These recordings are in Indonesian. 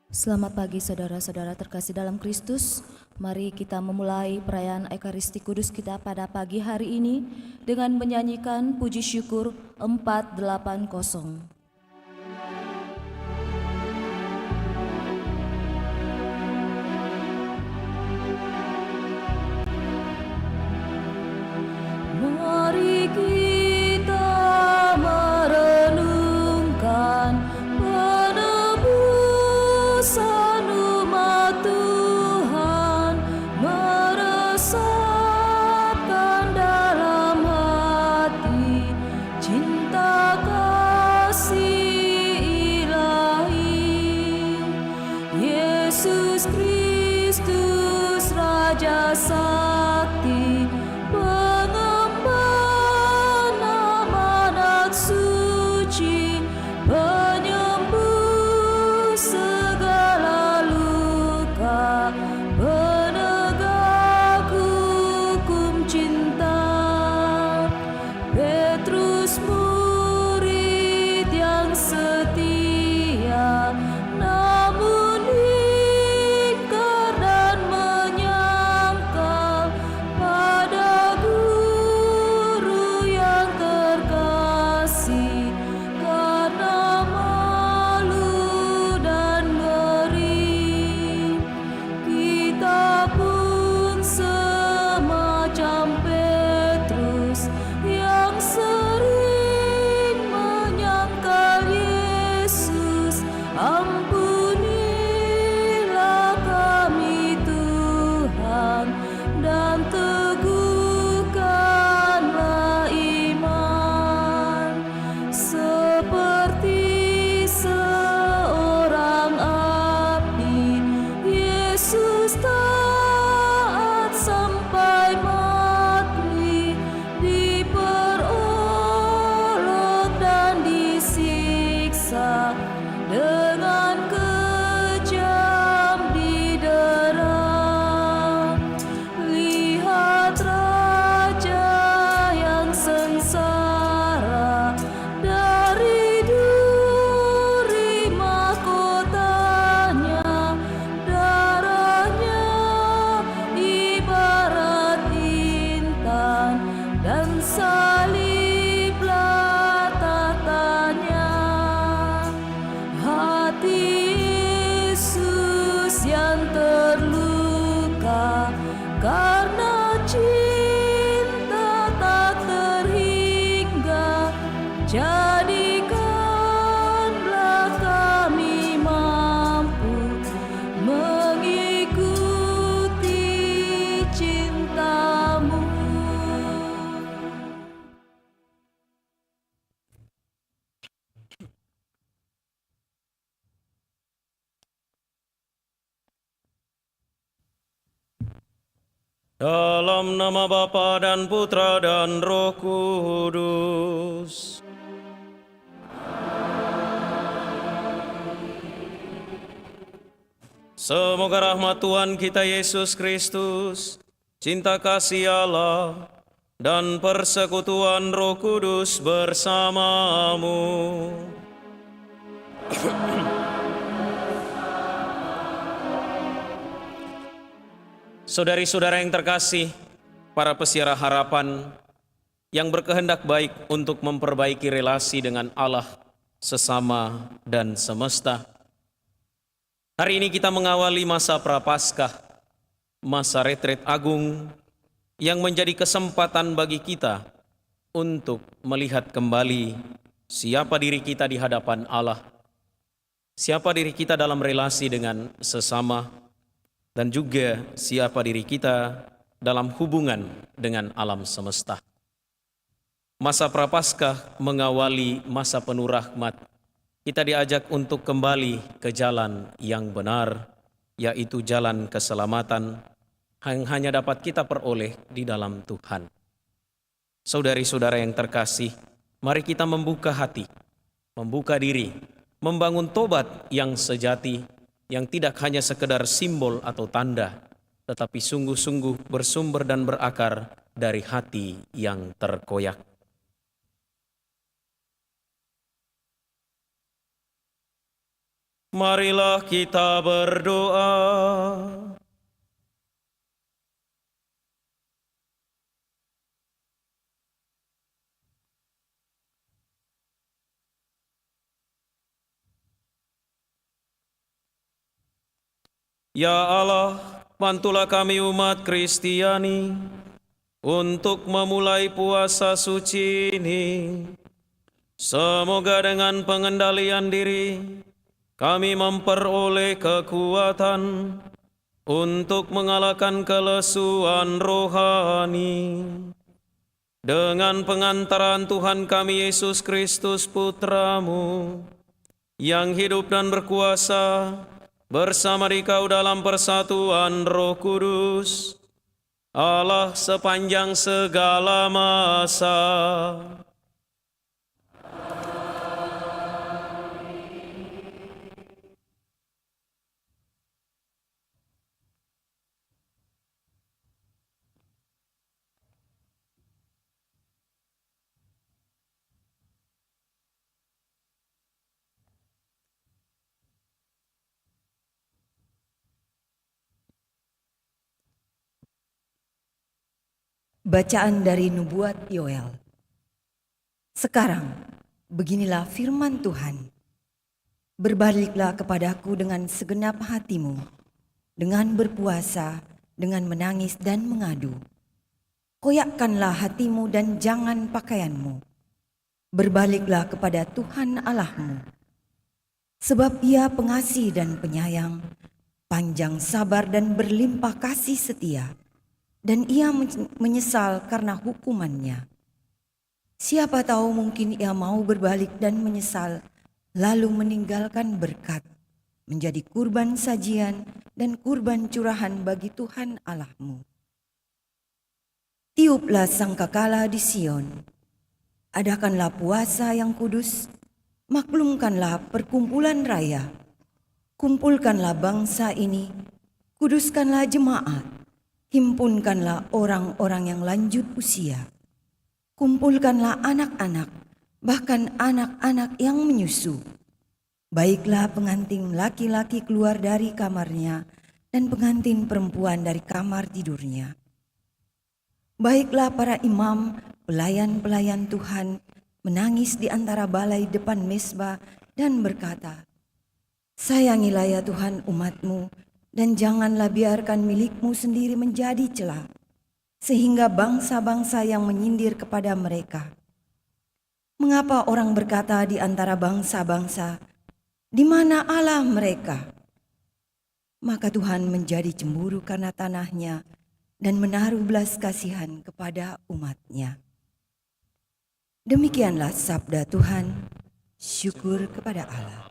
Selamat pagi saudara-saudara terkasih dalam Kristus. Mari kita memulai perayaan Ekaristi Kudus kita pada pagi hari ini dengan menyanyikan puji syukur 480. Mari kita merenungkan penebusan umat Tuhan, meresapkan dalam hati cinta kasih ilahi. Yesus Kristus Raja Sakti, penyembuh segala luka, penegak hukum cinta. Petrus murid yang setia, namun ingkar dan menyangkal pada guru yang terkasih. Karena malu dan ngeri, kita pun semacam Petrus yang sering menyangkal Yesus. Ampunilah kami Tuhan, dan teguhkanlah iman. Seperti seorang abdi, Yesus taat sampai mati, diperolok dan disiksa, dengan kejam didera. Lihat Raja yang sengsara, dari duri mahkotanya, darahnya ibarat intan, dan saliblah tatanya. Hati Yesus yang terluka karena cinta tak terhingga, jadikanlah kami mampu mengikuti cinta-Mu. Dalam nama Bapa dan Putra dan Roh Kudus. Semoga rahmat Tuhan kita Yesus Kristus, cinta kasih Allah, dan persekutuan Roh Kudus bersamamu. Saudari-saudara yang terkasih, para pesiara harapan yang berkehendak baik untuk memperbaiki relasi dengan Allah, sesama, dan semesta. Hari ini kita mengawali masa Prapaskah, masa retret agung yang menjadi kesempatan bagi kita untuk melihat kembali siapa diri kita di hadapan Allah, siapa diri kita dalam relasi dengan sesama, dan juga siapa diri kita dalam hubungan dengan alam semesta. Masa Prapaskah mengawali masa penuh rahmat. Kita diajak untuk kembali ke jalan yang benar, yaitu jalan keselamatan yang hanya dapat kita peroleh di dalam Tuhan. Saudari-saudara yang terkasih, mari kita membuka hati, membuka diri, membangun tobat yang sejati, yang tidak hanya sekedar simbol atau tanda, tetapi sungguh-sungguh bersumber dan berakar dari hati yang terkoyak. Marilah kita berdoa. Ya Allah, bantulah kami umat Kristiani untuk memulai puasa suci ini. Semoga dengan pengendalian diri kami memperoleh kekuatan untuk mengalahkan kelesuan rohani. Dengan pengantaran Tuhan kami Yesus Kristus Putra-Mu, yang hidup dan berkuasa bersama Dikau dalam persatuan Roh Kudus, Allah sepanjang segala masa. Bacaan dari Nubuat Yoel. Sekarang, beginilah firman Tuhan. Berbaliklah kepadaku dengan segenap hatimu, dengan berpuasa, dengan menangis dan mengadu. Koyakkanlah hatimu dan jangan pakaianmu. Berbaliklah kepada Tuhan Allahmu. Sebab Ia pengasih dan penyayang, panjang sabar dan berlimpah kasih setia, dan Ia menyesal karena hukumannya. Siapa tahu mungkin Ia mau berbalik dan menyesal, lalu meninggalkan berkat, menjadi kurban sajian dan kurban curahan bagi Tuhan Allahmu. Tiuplah sangkakala di Sion, adakanlah puasa yang kudus, maklumkanlah perkumpulan raya, kumpulkanlah bangsa ini, kuduskanlah jemaat, himpunkanlah orang-orang yang lanjut usia, kumpulkanlah anak-anak, bahkan anak-anak yang menyusu. Baiklah pengantin laki-laki keluar dari kamarnya dan pengantin perempuan dari kamar tidurnya. Baiklah para imam, pelayan-pelayan Tuhan, menangis di antara balai depan mezbah dan berkata, sayangilah ya Tuhan umat-Mu, dan janganlah biarkan milik-Mu sendiri menjadi celah, sehingga bangsa-bangsa yang menyindir kepada mereka. Mengapa orang berkata di antara bangsa-bangsa, di mana Allah mereka? Maka Tuhan menjadi cemburu karena tanahnya dan menaruh belas kasihan kepada umat-Nya. Demikianlah sabda Tuhan, syukur kepada Allah.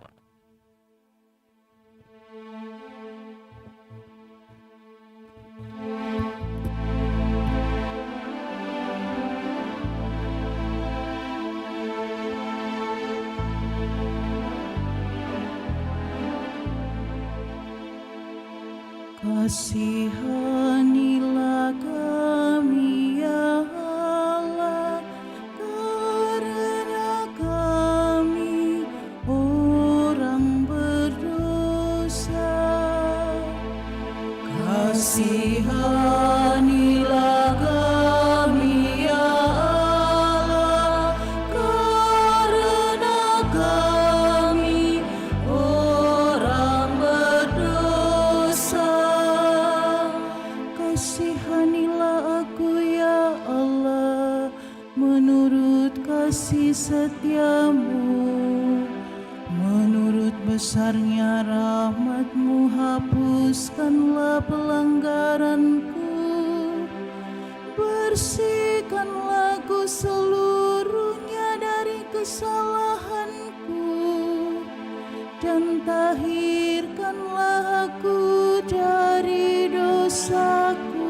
Kasihanilah kami ya Allah, karena kami orang berdosa. Kasihanilah kami ya Allah, karena kami orang berdosa. Kasihanilah aku ya Allah, menurut kasih setiamu. Menurut besarnya rahmat-Mu, hapuskanlah pelanggaranku. Bersihkanlah aku seluruhnya dari kesalahanku, dan tahirkanlah aku dari dosaku.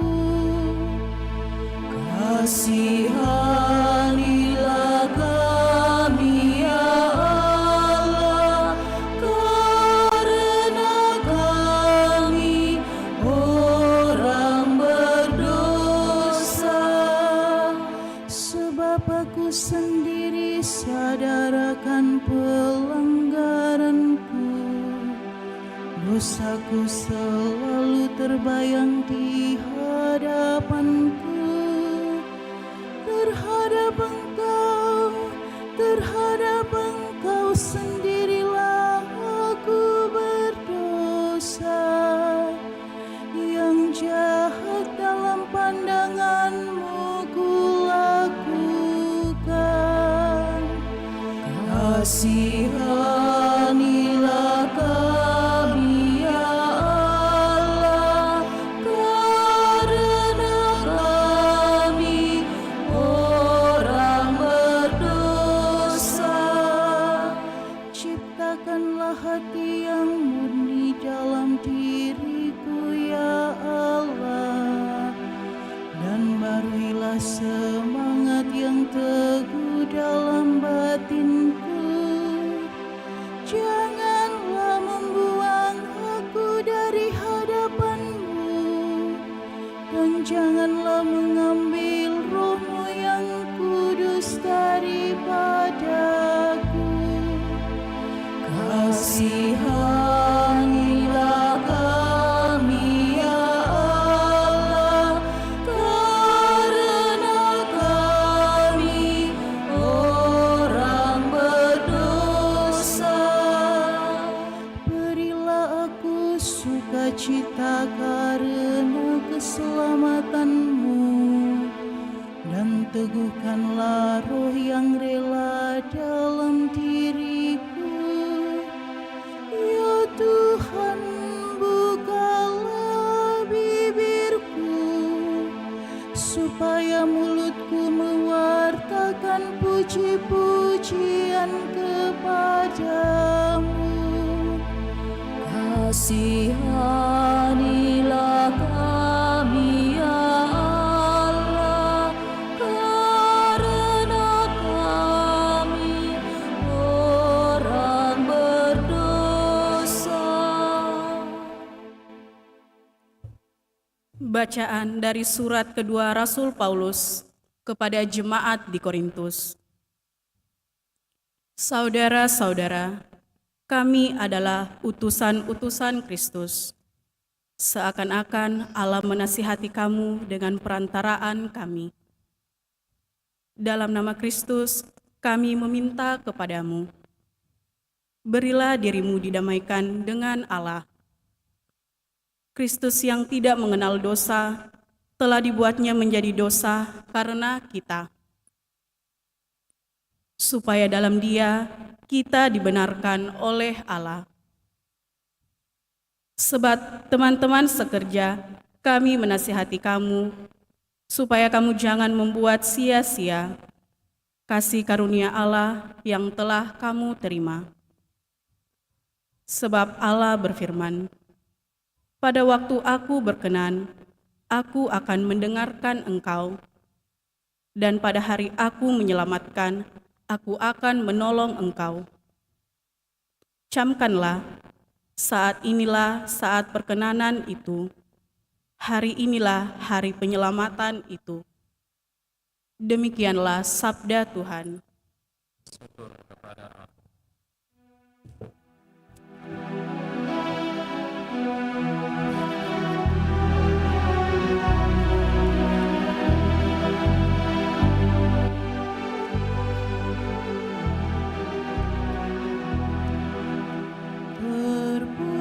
Kasihanilah kami ya Allah, karena kami orang berdosa. Sebab aku sendiri sadar akan pelanggaranku, Dosaku selalu terbayang di hadapanku. Terhadap Engkau sendirilah aku berdosa. Yang jahat dalam pandangan-Mu kulakukan. Kasihanilah kami ya Allah, karena kami orang berdosa. Ciptakanlah hati yang murni dalam diriku ya Allah, dan baruilah semangat yang teguh dalam batinku. Janganlah membuang aku dari hadapan-Mu, dan janganlah mengambil Roh-Mu yang kudus daripadaku. Kasihanilah kami ya Allah, karena kami orang berdosa. Berilah aku sukacita karena keselamatan-Mu, dan teguhkanlah roh yang rela dalam diriku. Ya Tuhan, bukalah bibirku, supaya mulutku mewartakan puji-pujian kepadamu. Kasihanilah kami ya Allah, karena kami orang berdosa. Bacaan dari surat kedua Rasul Paulus kepada jemaat di Korintus. Saudara-saudara, kami adalah utusan-utusan Kristus. Seakan-akan Allah menasihati kamu dengan perantaraan kami. Dalam nama Kristus, kami meminta kepadamu, berilah dirimu didamaikan dengan Allah. Kristus yang tidak mengenal dosa telah dibuatnya menjadi dosa karena kita, supaya dalam Dia kita dibenarkan oleh Allah. Sebab teman-teman sekerja, kami menasihati kamu, supaya kamu jangan membuat sia-sia kasih karunia Allah yang telah kamu terima. Sebab Allah berfirman, pada waktu aku berkenan, aku akan mendengarkan engkau, dan pada hari aku menyelamatkan, aku akan menolong engkau. Camkanlah, saat inilah saat perkenanan itu, hari inilah hari penyelamatan itu. Demikianlah sabda Tuhan.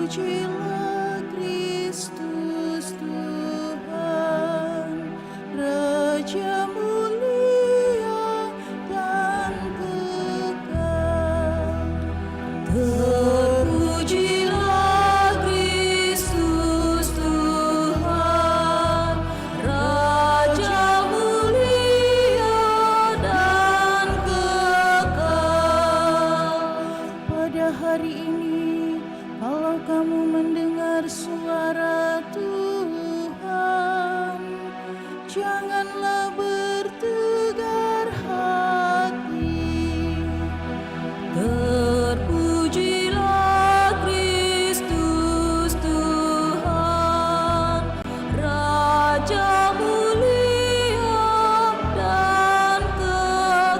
Terpujilah Kristus Tuhan, Raja mulia dan kekal. Terpujilah Kristus Tuhan, Raja mulia dan kekal. Pada hari ini, kalau kamu mendengar suara Tuhan, janganlah bertegar hati. Terpujilah Kristus Tuhan, Raja mulia dan kekal.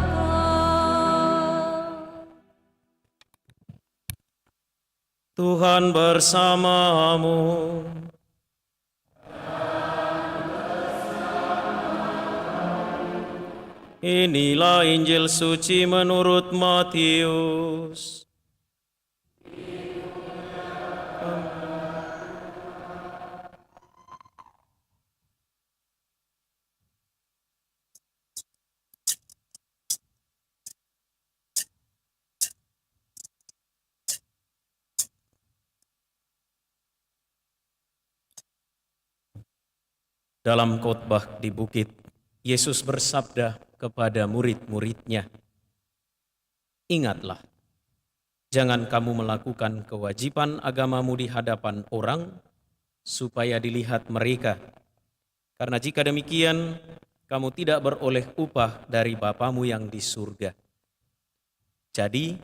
Tuhan bersamamu. Inilah Injil suci menurut Matius. Dalam khotbah di bukit, Yesus bersabda kepada murid-muridnya, "Ingatlah, jangan kamu melakukan kewajiban agamamu di hadapan orang, supaya dilihat mereka. Karena jika demikian, kamu tidak beroleh upah dari Bapamu yang di surga. Jadi,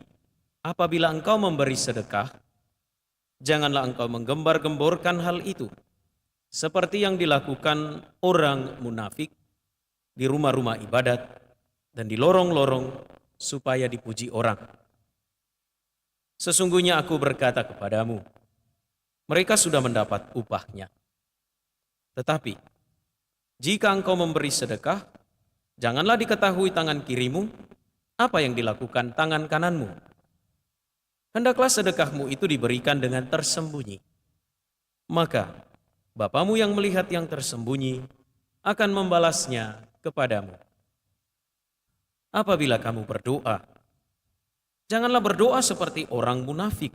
apabila engkau memberi sedekah, janganlah engkau menggembar-gemborkan hal itu, seperti yang dilakukan orang munafik di rumah-rumah ibadat dan di lorong-lorong supaya dipuji orang. Sesungguhnya aku berkata kepadamu, mereka sudah mendapat upahnya. Tetapi, jika engkau memberi sedekah, janganlah diketahui tangan kirimu apa yang dilakukan tangan kananmu. Hendaklah sedekahmu itu diberikan dengan tersembunyi. Maka, Bapamu yang melihat yang tersembunyi akan membalasnya kepadamu. Apabila kamu berdoa, janganlah berdoa seperti orang munafik.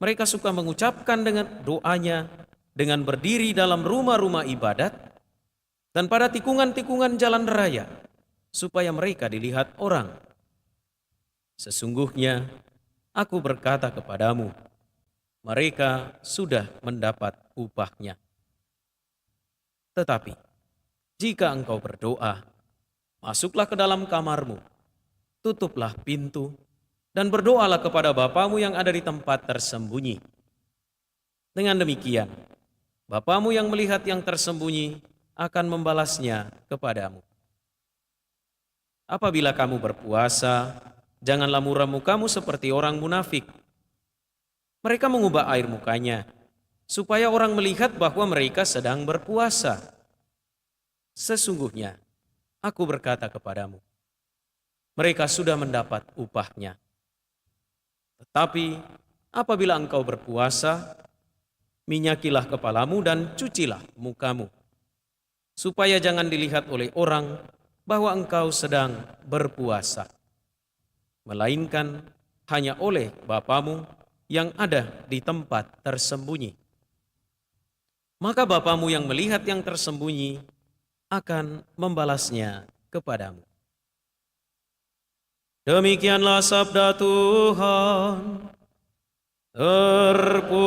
Mereka suka mengucapkan dengan doanya dengan berdiri dalam rumah-rumah ibadat dan pada tikungan-tikungan jalan raya, supaya mereka dilihat orang. Sesungguhnya, aku berkata kepadamu, mereka sudah mendapat upahnya. Tetapi, jika engkau berdoa, masuklah ke dalam kamarmu, tutuplah pintu, dan berdoalah kepada Bapamu yang ada di tempat tersembunyi. Dengan demikian, Bapamu yang melihat yang tersembunyi akan membalasnya kepadamu. Apabila kamu berpuasa, janganlah muram mukamu seperti orang munafik. Mereka mengubah air mukanya, supaya orang melihat bahwa mereka sedang berpuasa. Sesungguhnya, aku berkata kepadamu, mereka sudah mendapat upahnya. Tetapi, apabila engkau berpuasa, minyakilah kepalamu dan cucilah mukamu, supaya jangan dilihat oleh orang bahwa engkau sedang berpuasa, melainkan hanya oleh Bapamu yang ada di tempat tersembunyi. Maka Bapamu yang melihat yang tersembunyi akan membalasnya kepadamu." Demikianlah sabda Tuhan. Terpujilah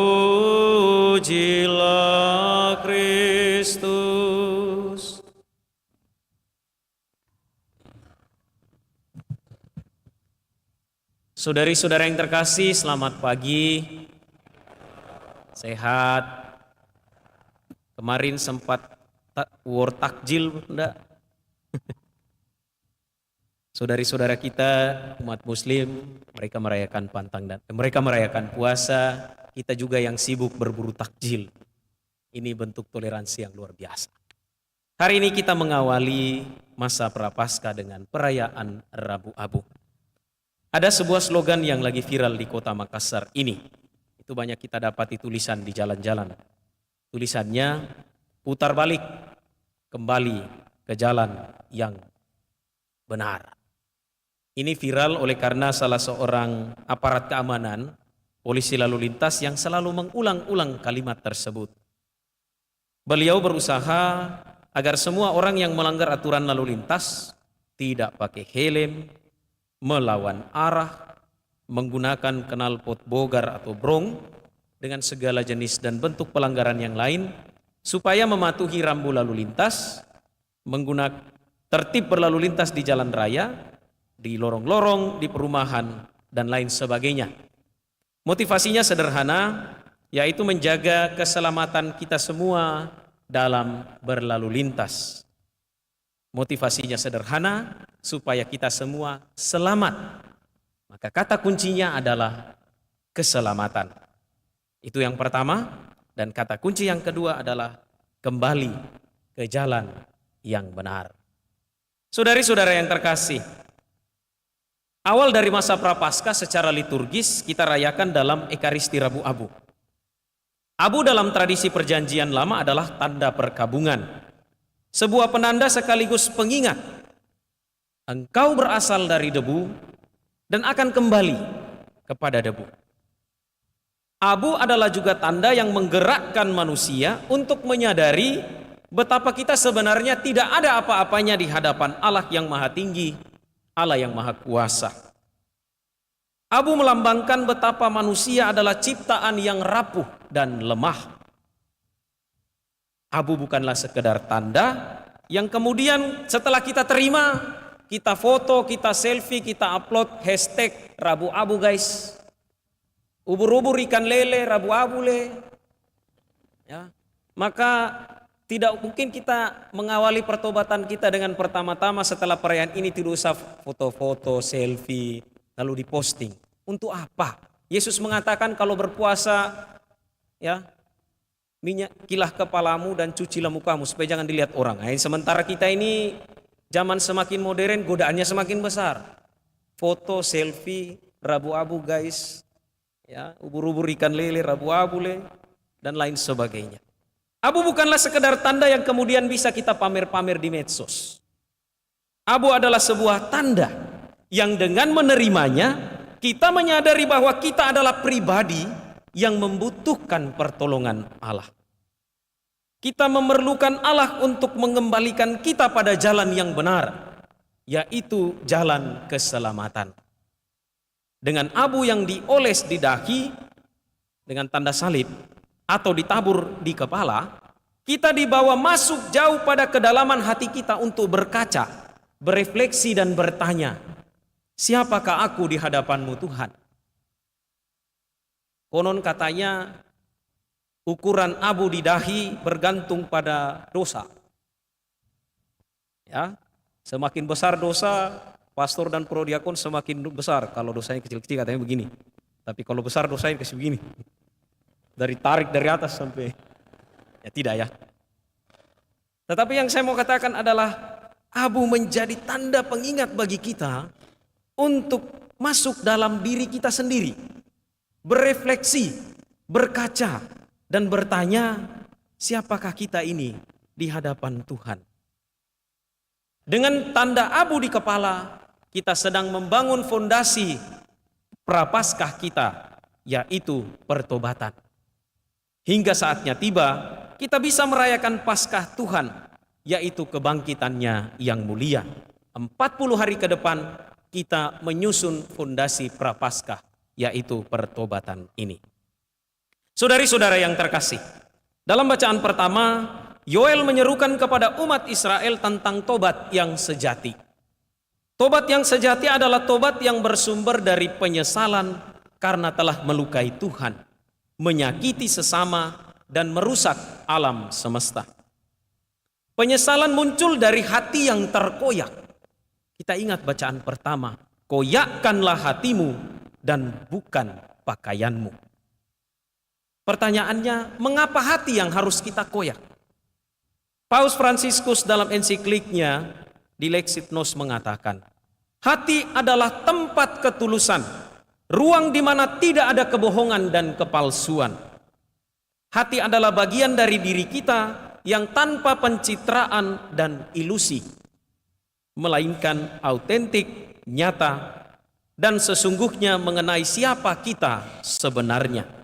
Kristus. Saudari-saudara yang terkasih, selamat pagi. Sehat. Kemarin sempat war takjil, enggak? Saudari-saudara kita umat muslim, mereka merayakan pantang dan mereka merayakan puasa, kita juga yang sibuk berburu takjil. Ini bentuk toleransi yang luar biasa. Hari ini kita mengawali masa Prapaskah dengan perayaan Rabu Abu. Ada sebuah slogan yang lagi viral di kota Makassar ini. Itu banyak kita dapati tulisan di jalan-jalan. Tulisannya, putar balik, kembali ke jalan yang benar. Ini viral oleh karena salah seorang aparat keamanan, polisi lalu lintas yang selalu mengulang-ulang kalimat tersebut. Beliau berusaha agar semua orang yang melanggar aturan lalu lintas tidak pakai helm, melawan arah, menggunakan knalpot bogar atau brong, dengan segala jenis dan bentuk pelanggaran yang lain, supaya mematuhi rambu lalu lintas, menggunakan tertib berlalu lintas di jalan raya, di lorong-lorong, di perumahan, dan lain sebagainya. Motivasinya sederhana, yaitu menjaga keselamatan kita semua dalam berlalu lintas. Motivasinya sederhana, supaya kita semua selamat. Maka kata kuncinya adalah keselamatan. Itu yang pertama. Dan kata kunci yang kedua adalah kembali ke jalan yang benar. Saudari-saudara yang terkasih, awal dari masa Prapaskah secara liturgis kita rayakan dalam Ekaristi Rabu Abu. Abu dalam tradisi perjanjian lama adalah tanda perkabungan. Sebuah penanda sekaligus pengingat. Engkau berasal dari debu dan akan kembali kepada debu. Abu adalah juga tanda yang menggerakkan manusia untuk menyadari betapa kita sebenarnya tidak ada apa-apanya di hadapan Allah yang Maha Tinggi, Allah yang Maha Kuasa. Abu melambangkan betapa manusia adalah ciptaan yang rapuh dan lemah. Abu bukanlah sekedar tanda yang kemudian setelah kita terima, kita foto, kita selfie, kita upload hashtag Rabu Abu guys. Ubur-ubur ikan lele, Rabu Abu le. Ya. Maka tidak mungkin kita mengawali pertobatan kita dengan pertama-tama setelah perayaan ini tidak usah foto-foto, selfie, lalu diposting. Untuk apa? Yesus mengatakan kalau berpuasa, ya, minyakilah kepalamu dan cucilah mukamu supaya jangan dilihat orang. Nah, sementara kita ini zaman semakin modern, godaannya semakin besar. Foto, selfie, Rabu Abu guys, ya, ubur-ubur ikan lele, Rabu Abu le, dan lain sebagainya. Abu bukanlah sekedar tanda yang kemudian bisa kita pamer-pamer di medsos. Abu adalah sebuah tanda yang dengan menerimanya kita menyadari bahwa kita adalah pribadi yang membutuhkan pertolongan Allah. Kita memerlukan Allah untuk mengembalikan kita pada jalan yang benar, yaitu jalan keselamatan. Dengan abu yang dioles di dahi dengan tanda salib atau ditabur di kepala, kita dibawa masuk jauh pada kedalaman hati kita untuk berkaca, berefleksi dan bertanya, siapakah aku di hadapan-Mu Tuhan? Konon katanya ukuran abu di dahi bergantung pada dosa. Ya, semakin besar dosa, pastor dan prodiakon semakin besar. Kalau dosanya kecil-kecil katanya begini. Tapi kalau besar dosanya kasih begini. Dari tarik dari atas sampai, ya tidak ya. Tetapi yang saya mau katakan adalah abu menjadi tanda pengingat bagi kita untuk masuk dalam diri kita sendiri, berefleksi, berkaca, dan bertanya, siapakah kita ini di hadapan Tuhan? Dengan tanda abu di kepala, kita sedang membangun fondasi prapaskah kita, yaitu pertobatan. Hingga saatnya tiba, kita bisa merayakan Paskah Tuhan, yaitu kebangkitannya yang mulia. 40 hari ke depan, kita menyusun fondasi prapaskah, yaitu pertobatan ini. Saudari-saudara yang terkasih, dalam bacaan pertama, Yoel menyerukan kepada umat Israel tentang tobat yang sejati. Tobat yang sejati adalah tobat yang bersumber dari penyesalan karena telah melukai Tuhan, menyakiti sesama, dan merusak alam semesta. Penyesalan muncul dari hati yang terkoyak. Kita ingat bacaan pertama, koyakkanlah hatimu dan bukan pakaianmu. Pertanyaannya, mengapa hati yang harus kita koyak? Paus Fransiskus dalam ensikliknya di Lexit Nos mengatakan, hati adalah tempat ketulusan, ruang di mana tidak ada kebohongan dan kepalsuan. Hati adalah bagian dari diri kita yang tanpa pencitraan dan ilusi, melainkan autentik, nyata, dan sesungguhnya mengenai siapa kita sebenarnya.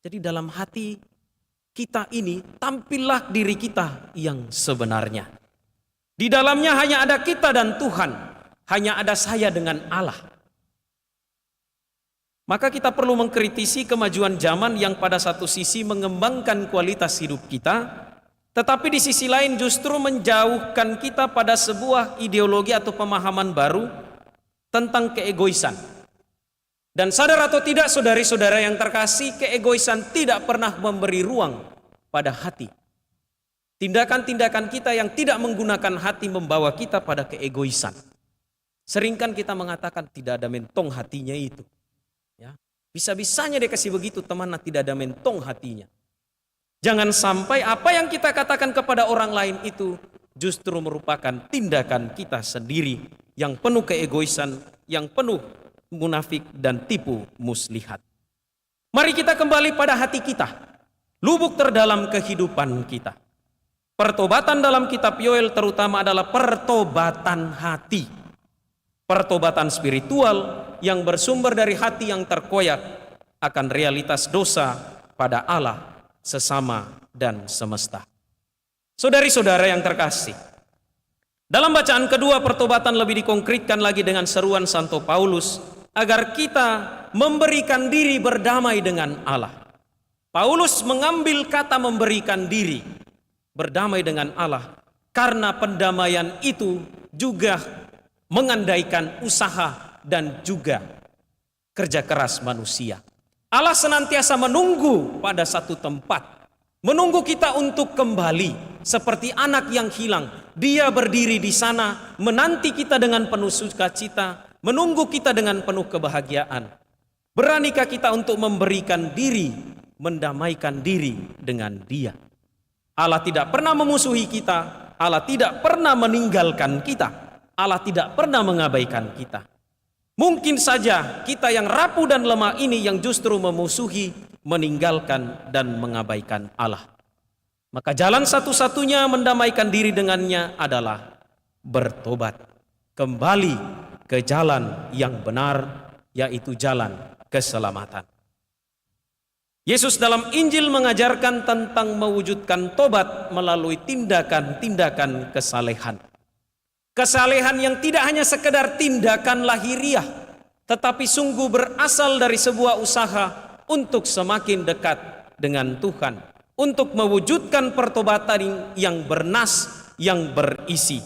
Jadi dalam hati kita ini tampillah diri kita yang sebenarnya. Di dalamnya hanya ada kita dan Tuhan, hanya ada saya dengan Allah. Maka kita perlu mengkritisi kemajuan zaman yang pada satu sisi mengembangkan kualitas hidup kita, tetapi di sisi lain justru menjauhkan kita pada sebuah ideologi atau pemahaman baru tentang keegoisan. Dan sadar atau tidak saudari-saudara yang terkasih, keegoisan tidak pernah memberi ruang pada hati. Tindakan-tindakan kita yang tidak menggunakan hati membawa kita pada keegoisan. Seringkan kita mengatakan tidak ada mentong hatinya itu. Ya. Bisa-bisanya dia kasih begitu, teman tidak ada mentong hatinya. Jangan sampai apa yang kita katakan kepada orang lain itu justru merupakan tindakan kita sendiri yang penuh keegoisan, yang penuh munafik dan tipu muslihat. Mari kita kembali pada hati kita, lubuk terdalam kehidupan kita. Pertobatan dalam kitab Yoel terutama adalah pertobatan hati. Pertobatan spiritual yang bersumber dari hati yang terkoyak akan realitas dosa pada Allah, sesama, dan semesta. Saudari-saudara yang terkasih, dalam bacaan kedua pertobatan lebih dikonkretkan lagi dengan seruan Santo Paulus agar kita memberikan diri berdamai dengan Allah. Paulus mengambil kata memberikan diri berdamai dengan Allah karena pendamaian itu juga mengandaikan usaha dan juga kerja keras manusia. Allah senantiasa menunggu pada satu tempat, menunggu kita untuk kembali seperti anak yang hilang. Dia berdiri di sana menanti kita dengan penuh sukacita, menunggu kita dengan penuh kebahagiaan. Beranikah kita untuk memberikan diri, mendamaikan diri dengan Dia? Allah tidak pernah memusuhi kita, Allah tidak pernah meninggalkan kita, Allah tidak pernah mengabaikan kita. Mungkin saja kita yang rapuh dan lemah ini yang justru memusuhi, meninggalkan dan mengabaikan Allah. Maka jalan satu-satunya mendamaikan diri dengannya adalah bertobat, kembali ke jalan yang benar, yaitu jalan keselamatan. Yesus dalam Injil mengajarkan tentang mewujudkan tobat melalui tindakan-tindakan kesalehan. Kesalehan yang tidak hanya sekedar tindakan lahiriah, tetapi sungguh berasal dari sebuah usaha untuk semakin dekat dengan Tuhan, untuk mewujudkan pertobatan yang bernas, yang berisi.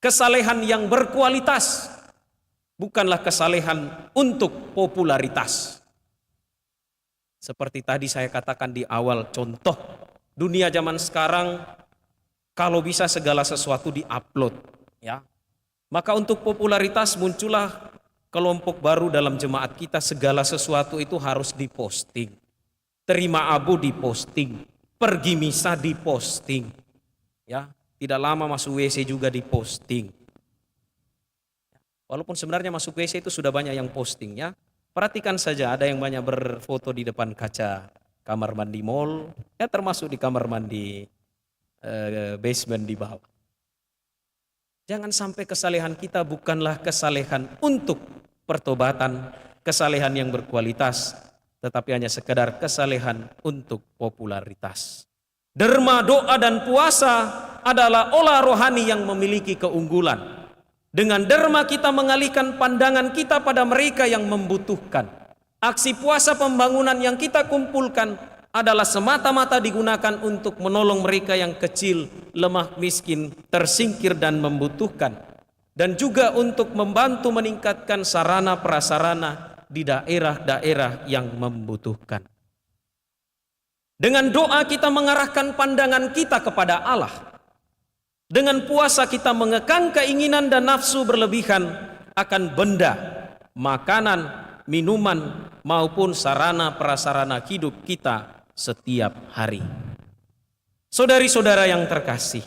Kesalehan yang berkualitas, bukanlah kesalehan untuk popularitas. Seperti tadi saya katakan di awal, contoh dunia zaman sekarang, kalau bisa segala sesuatu di-upload, ya. Maka untuk popularitas muncullah kelompok baru dalam jemaat kita, segala sesuatu itu harus diposting. Terima abu diposting, pergi misa diposting. Ya, tidak lama masuk WC juga diposting. Walaupun sebenarnya masuk WC itu sudah banyak yang posting, ya. Perhatikan saja, ada yang banyak berfoto di depan kaca kamar mandi mall, ya termasuk di kamar mandi basement di bawah. Jangan sampai kesalehan kita bukanlah kesalehan untuk pertobatan, kesalehan yang berkualitas, tetapi hanya sekedar kesalehan untuk popularitas. Derma, doa, dan puasa adalah olah rohani yang memiliki keunggulan. Dengan derma kita mengalihkan pandangan kita pada mereka yang membutuhkan. Aksi puasa pembangunan yang kita kumpulkan adalah semata-mata digunakan untuk menolong mereka yang kecil, lemah, miskin, tersingkir dan membutuhkan. Dan juga untuk membantu meningkatkan sarana prasarana di daerah-daerah yang membutuhkan. Dengan doa kita mengarahkan pandangan kita kepada Allah. Dengan puasa kita mengekang keinginan dan nafsu berlebihan akan benda, makanan, minuman, maupun sarana prasarana hidup kita setiap hari. Saudari-saudara yang terkasih,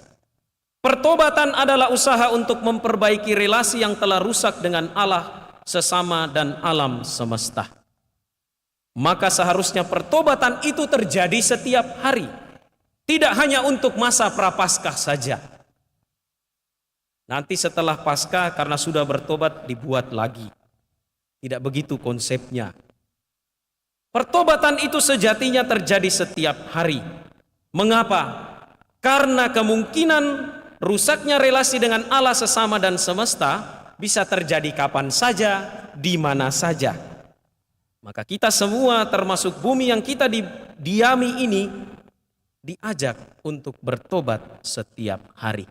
pertobatan adalah usaha untuk memperbaiki relasi yang telah rusak dengan Allah, sesama, dan alam semesta. Maka seharusnya pertobatan itu terjadi setiap hari, tidak hanya untuk masa prapaskah saja. Nanti setelah Paskah karena sudah bertobat dibuat lagi. Tidak begitu konsepnya. Pertobatan itu sejatinya terjadi setiap hari. Mengapa? Karena kemungkinan rusaknya relasi dengan Allah, sesama, dan semesta bisa terjadi kapan saja, di mana saja. Maka kita semua termasuk bumi yang kita diami ini diajak untuk bertobat setiap hari.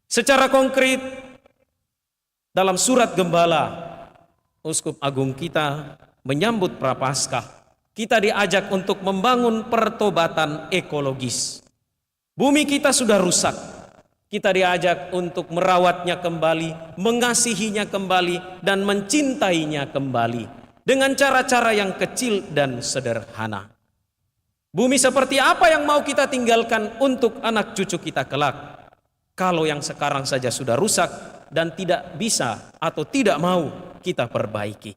Secara konkret, dalam surat Gembala, Uskup Agung kita menyambut Prapaskah, kita diajak untuk membangun pertobatan ekologis. Bumi kita sudah rusak, kita diajak untuk merawatnya kembali, mengasihinya kembali, dan mencintainya kembali. dengan cara-cara yang kecil dan sederhana. Bumi seperti apa yang mau kita tinggalkan untuk anak cucu kita kelak, kalau yang sekarang saja sudah rusak dan tidak bisa atau tidak mau kita perbaiki?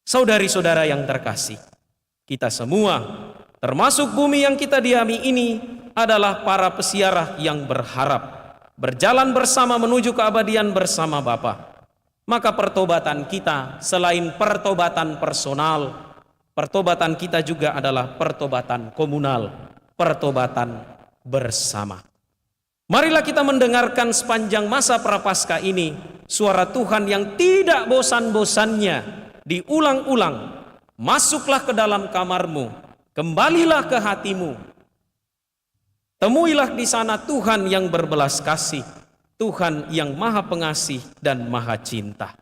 Saudari-saudara yang terkasih, kita semua, termasuk bumi yang kita diami ini, adalah para pesiarah yang berharap berjalan bersama menuju keabadian bersama Bapa. Maka pertobatan kita selain pertobatan personal, pertobatan kita juga adalah pertobatan komunal, pertobatan bersama. Marilah kita mendengarkan sepanjang masa Prapaskah ini suara Tuhan yang tidak bosan-bosannya diulang-ulang. Masuklah ke dalam kamarmu, kembalilah ke hatimu. Temuilah di sana Tuhan yang berbelas kasih, Tuhan yang maha pengasih dan maha cinta.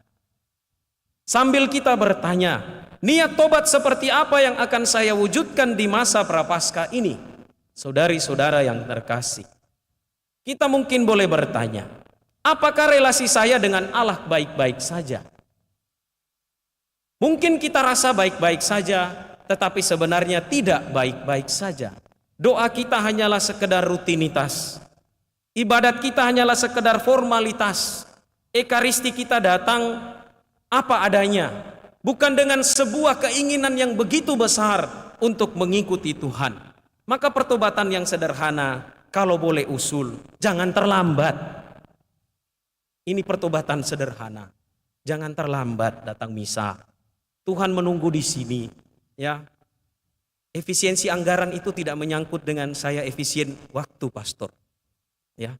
Sambil kita bertanya, niat tobat seperti apa yang akan saya wujudkan di masa Prapaskah ini? Saudari-saudara yang terkasih, kita mungkin boleh bertanya, apakah relasi saya dengan Allah baik-baik saja? Mungkin kita rasa baik-baik saja, tetapi sebenarnya tidak baik-baik saja. Doa kita hanyalah sekedar rutinitas. Ibadat kita hanyalah sekedar formalitas. Ekaristi kita datang apa adanya, bukan dengan sebuah keinginan yang begitu besar untuk mengikuti Tuhan. Maka pertobatan yang sederhana, kalau boleh usul, jangan terlambat. Ini pertobatan sederhana. Jangan terlambat datang misa. Tuhan menunggu di sini, ya. Efisiensi anggaran itu tidak menyangkut dengan saya efisien waktu, pastor. Ya.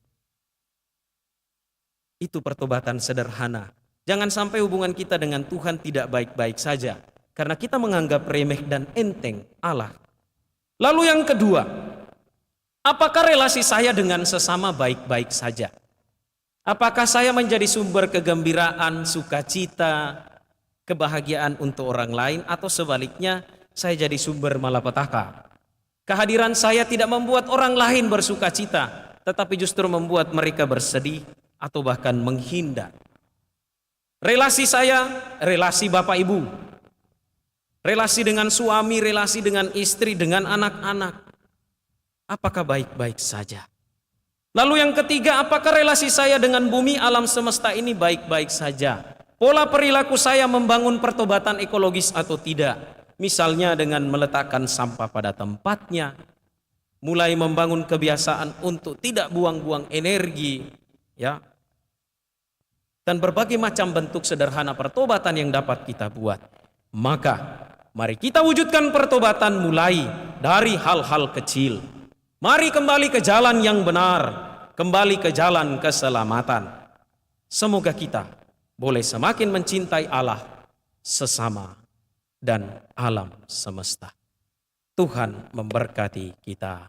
Itu pertobatan sederhana. Jangan sampai hubungan kita dengan Tuhan tidak baik-baik saja, karena kita menganggap remeh dan enteng Allah. Lalu yang kedua, apakah relasi saya dengan sesama baik-baik saja? Apakah saya menjadi sumber kegembiraan, sukacita, kebahagiaan untuk orang lain, atau sebaliknya saya jadi sumber malapetaka? Kehadiran saya tidak membuat orang lain bersukacita, tetapi justru membuat mereka bersedih atau bahkan menghindar. Relasi saya, relasi Bapak Ibu, relasi dengan suami, relasi dengan istri, dengan anak-anak, apakah baik-baik saja? Lalu yang ketiga, apakah relasi saya dengan bumi alam semesta ini baik-baik saja? Pola perilaku saya membangun pertobatan ekologis atau tidak? Misalnya dengan meletakkan sampah pada tempatnya, mulai membangun kebiasaan untuk tidak buang-buang energi, ya, dan berbagai macam bentuk sederhana pertobatan yang dapat kita buat. Maka mari kita wujudkan pertobatan mulai dari hal-hal kecil. Mari kembali ke jalan yang benar, kembali ke jalan keselamatan. Semoga kita boleh semakin mencintai Allah, sesama, dan alam semesta. Tuhan memberkati kita.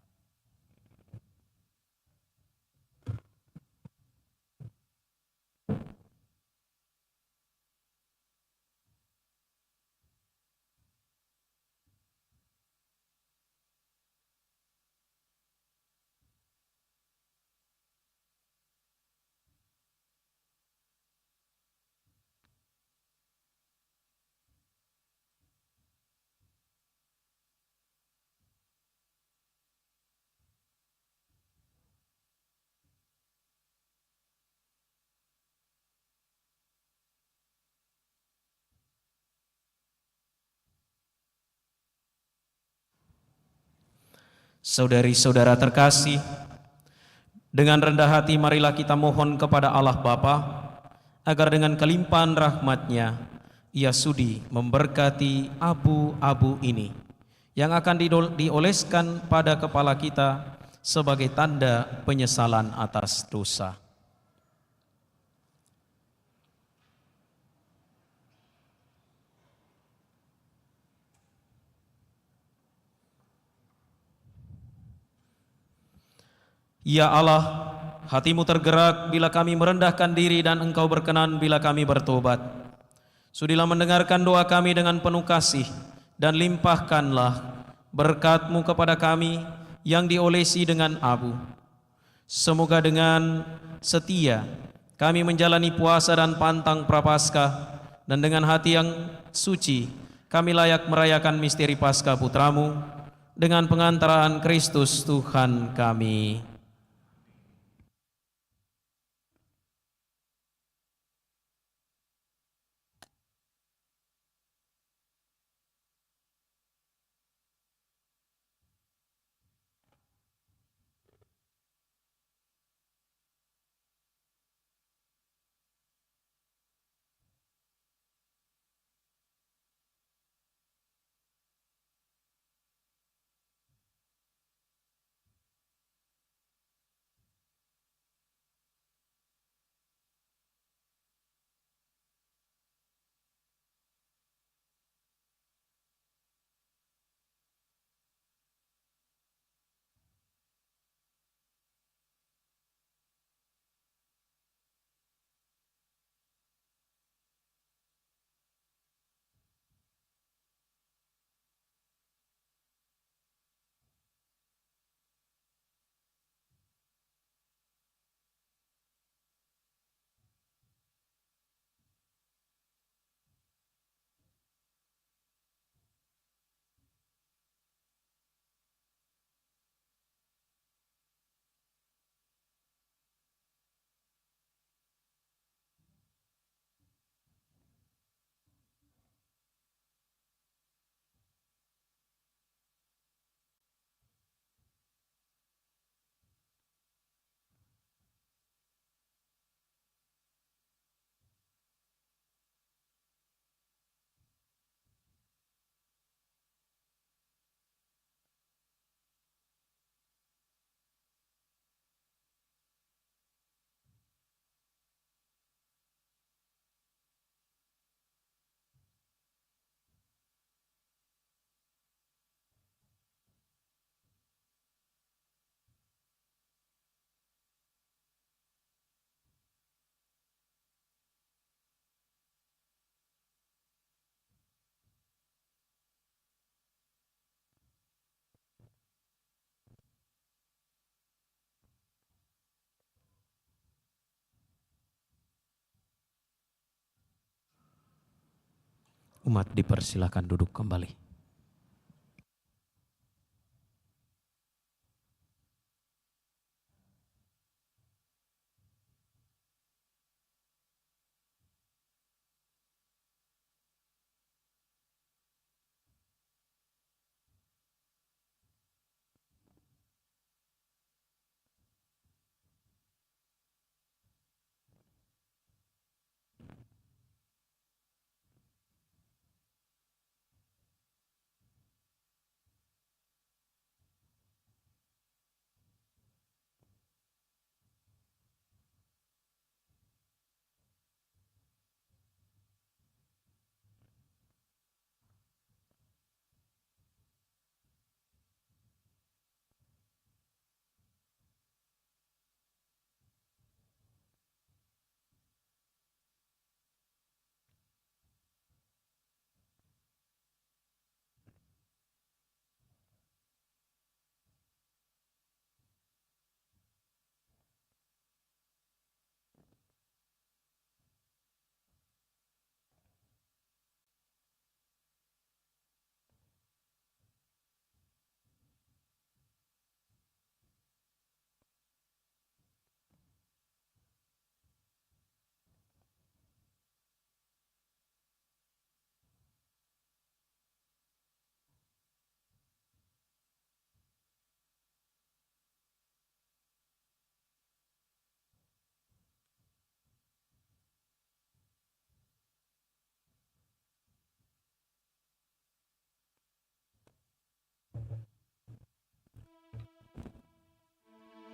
Saudari-saudara terkasih, dengan rendah hati marilah kita mohon kepada Allah Bapa agar dengan kelimpahan rahmat-Nya Ia sudi memberkati abu-abu ini yang akan dioleskan pada kepala kita sebagai tanda penyesalan atas dosa. Ya Allah, hatimu tergerak bila kami merendahkan diri dan Engkau berkenan bila kami bertobat. Sudilah mendengarkan doa kami dengan penuh kasih dan limpahkanlah berkat-Mu kepada kami yang diolesi dengan abu. Semoga dengan setia kami menjalani puasa dan pantang Prapaskah, dan dengan hati yang suci kami layak merayakan misteri Paskah Putramu dengan pengantaraan Kristus Tuhan kami. Umat dipersilakan duduk kembali.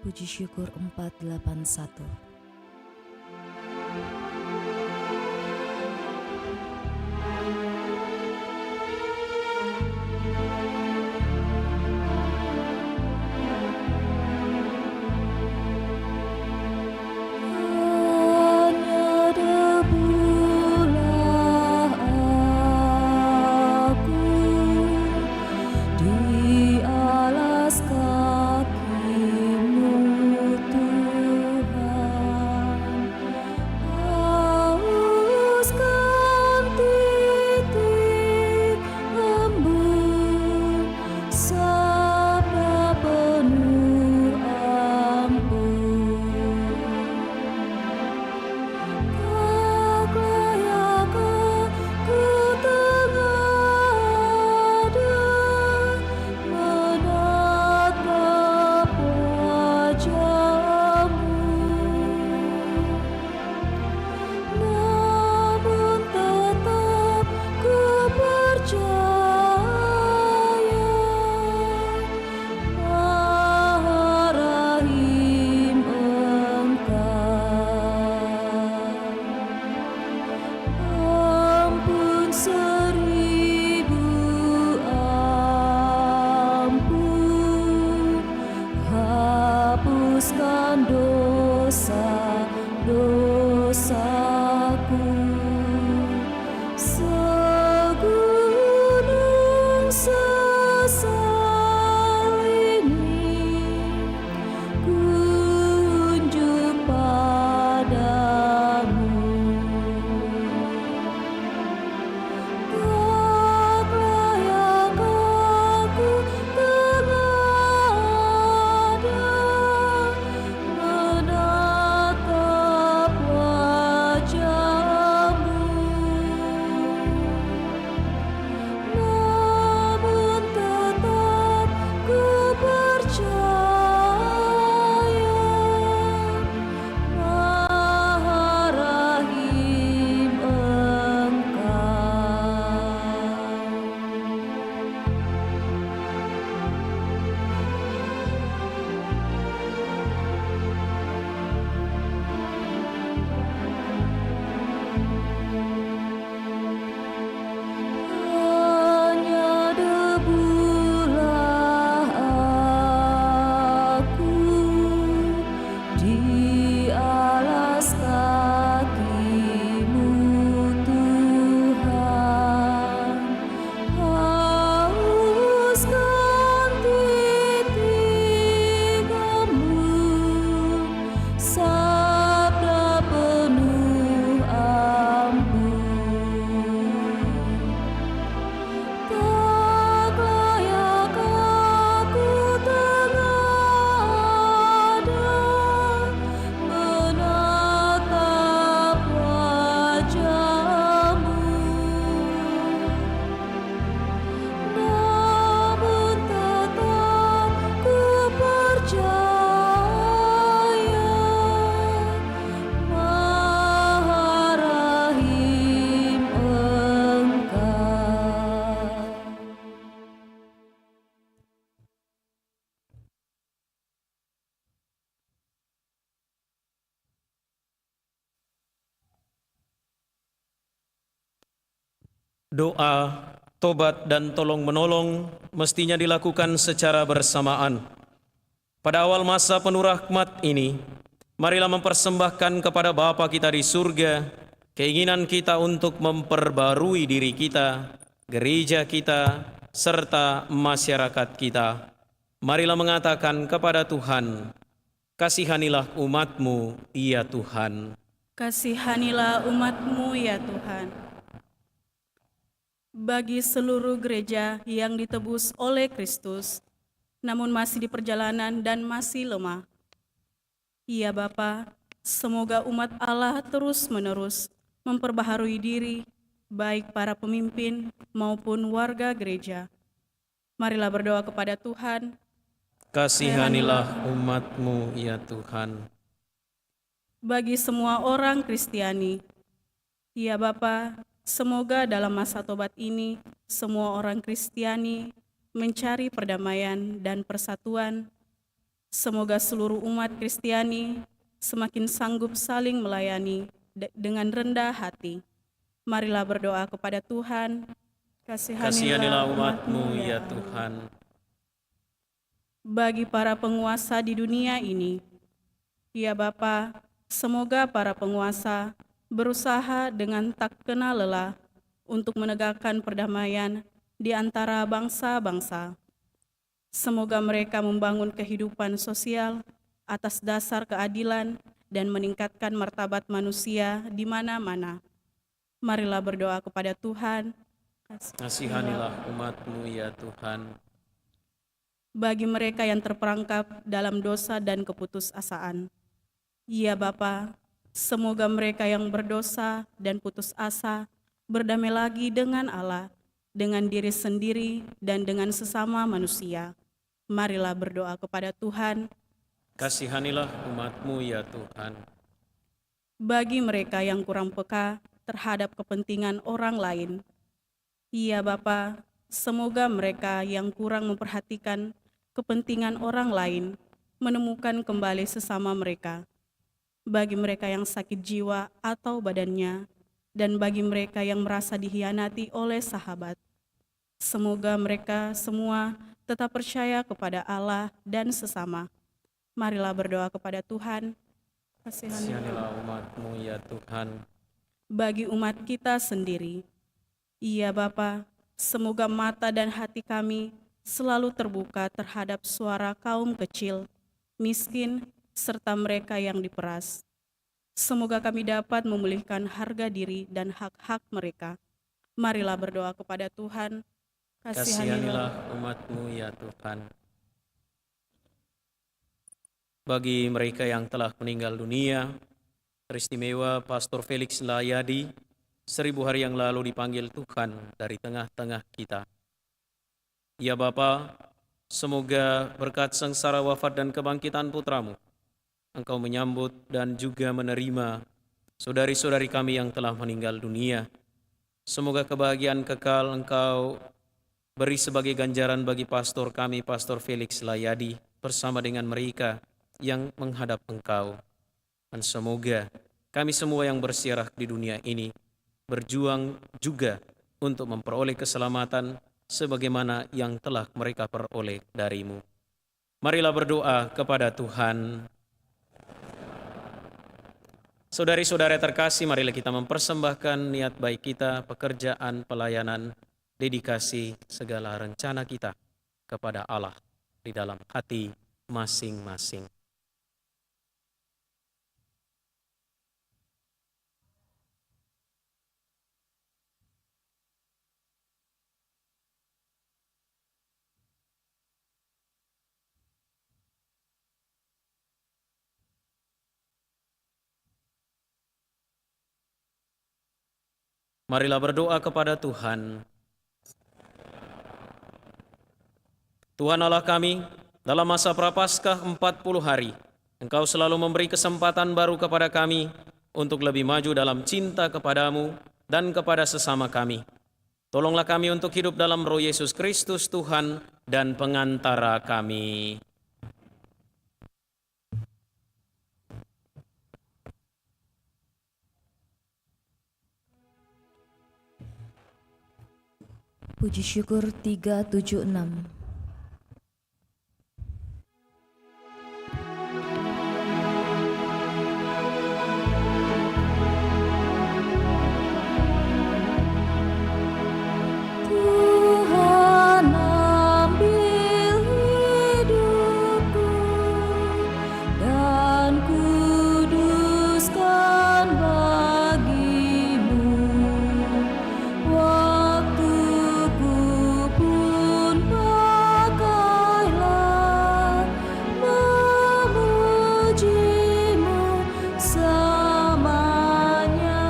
Puji syukur 481. Hanya debulah aku di alas kakimu Tuhan. Doa, tobat, dan tolong-menolong mestinya dilakukan secara bersamaan. Pada awal masa penuh rahmat ini, marilah mempersembahkan kepada Bapa kita di surga keinginan kita untuk memperbarui diri kita, gereja kita, serta masyarakat kita. Marilah mengatakan kepada Tuhan, "Kasihanilah umat-Mu, ya Tuhan." Kasihanilah umat-Mu ya Tuhan. Bagi seluruh gereja yang ditebus oleh Kristus, namun masih di perjalanan dan masih lemah. Ya Bapa, semoga umat Allah terus-menerus memperbaharui diri, baik para pemimpin maupun warga gereja. Marilah berdoa kepada Tuhan. Kasihanilah umat-Mu, ya Tuhan. Bagi semua orang Kristiani, ya Bapa, semoga dalam masa tobat ini, semua orang Kristiani mencari perdamaian dan persatuan. Semoga seluruh umat Kristiani semakin sanggup saling melayani dengan rendah hati. Marilah berdoa kepada Tuhan. Kasihanilah umat-Mu, ya Tuhan. Bagi para penguasa di dunia ini, ya Bapa, semoga para penguasa berusaha dengan tak kenal lelah untuk menegakkan perdamaian di antara bangsa-bangsa. Semoga mereka membangun kehidupan sosial atas dasar keadilan dan meningkatkan martabat manusia di mana-mana. Marilah berdoa kepada Tuhan. Kasihanilah umat-Mu, ya Tuhan. Bagi mereka yang terperangkap dalam dosa dan keputusasaan, ya Bapa, semoga mereka yang berdosa dan putus asa berdamai lagi dengan Allah, dengan diri sendiri dan dengan sesama manusia. Marilah berdoa kepada Tuhan. Kasihanilah umat-Mu, ya Tuhan. Bagi mereka yang kurang peka terhadap kepentingan orang lain, ya Bapa, semoga mereka yang kurang memperhatikan kepentingan orang lain menemukan kembali sesama mereka. Bagi mereka yang sakit jiwa atau badannya, dan bagi mereka yang merasa dihianati oleh sahabat, semoga mereka semua tetap percaya kepada Allah dan sesama. Marilah berdoa kepada Tuhan. Kasihanilah umat-Mu, ya Tuhan. Bagi umat kita sendiri, iya Bapa, semoga mata dan hati kami selalu terbuka terhadap suara kaum kecil, miskin, serta mereka yang diperas. Semoga kami dapat memulihkan harga diri dan hak-hak mereka. Marilah berdoa kepada Tuhan. Kasihanilah umat-Mu, ya Tuhan. Bagi mereka yang telah meninggal dunia, teristimewa Pastor Felix Layadi, 1000 hari yang lalu dipanggil Tuhan dari tengah-tengah kita. Ya Bapa, semoga berkat sengsara wafat dan kebangkitan putra-Mu, Engkau menyambut dan juga menerima saudari-saudari kami yang telah meninggal dunia. Semoga kebahagiaan kekal Engkau beri sebagai ganjaran bagi pastor kami, Pastor Felix Layadi, bersama dengan mereka yang menghadap Engkau. Dan semoga kami semua yang bersiarah di dunia ini berjuang juga untuk memperoleh keselamatan sebagaimana yang telah mereka peroleh dari-Mu. Marilah berdoa kepada Tuhan. Saudari-saudara terkasih, marilah kita mempersembahkan niat baik kita, pekerjaan, pelayanan, dedikasi, segala rencana kita kepada Allah di dalam hati masing-masing. Marilah berdoa kepada Tuhan. Tuhan Allah kami, dalam masa prapaskah 40 hari, Engkau selalu memberi kesempatan baru kepada kami untuk lebih maju dalam cinta kepadamu dan kepada sesama kami. Tolonglah kami untuk hidup dalam Roh Yesus Kristus Tuhan dan pengantara kami. Puji syukur 376. Tuhan ambil hidupku dan kuduskan bagimu. Waktuku pun pakailah memujimu selamanya.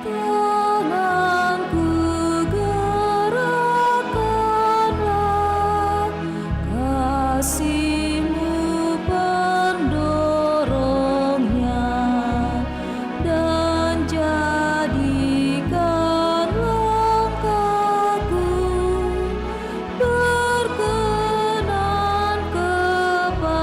Tanganku gerakkanlah, kasih-Mu pendorongnya, dan jadikan langkahku berkenan kepadamu.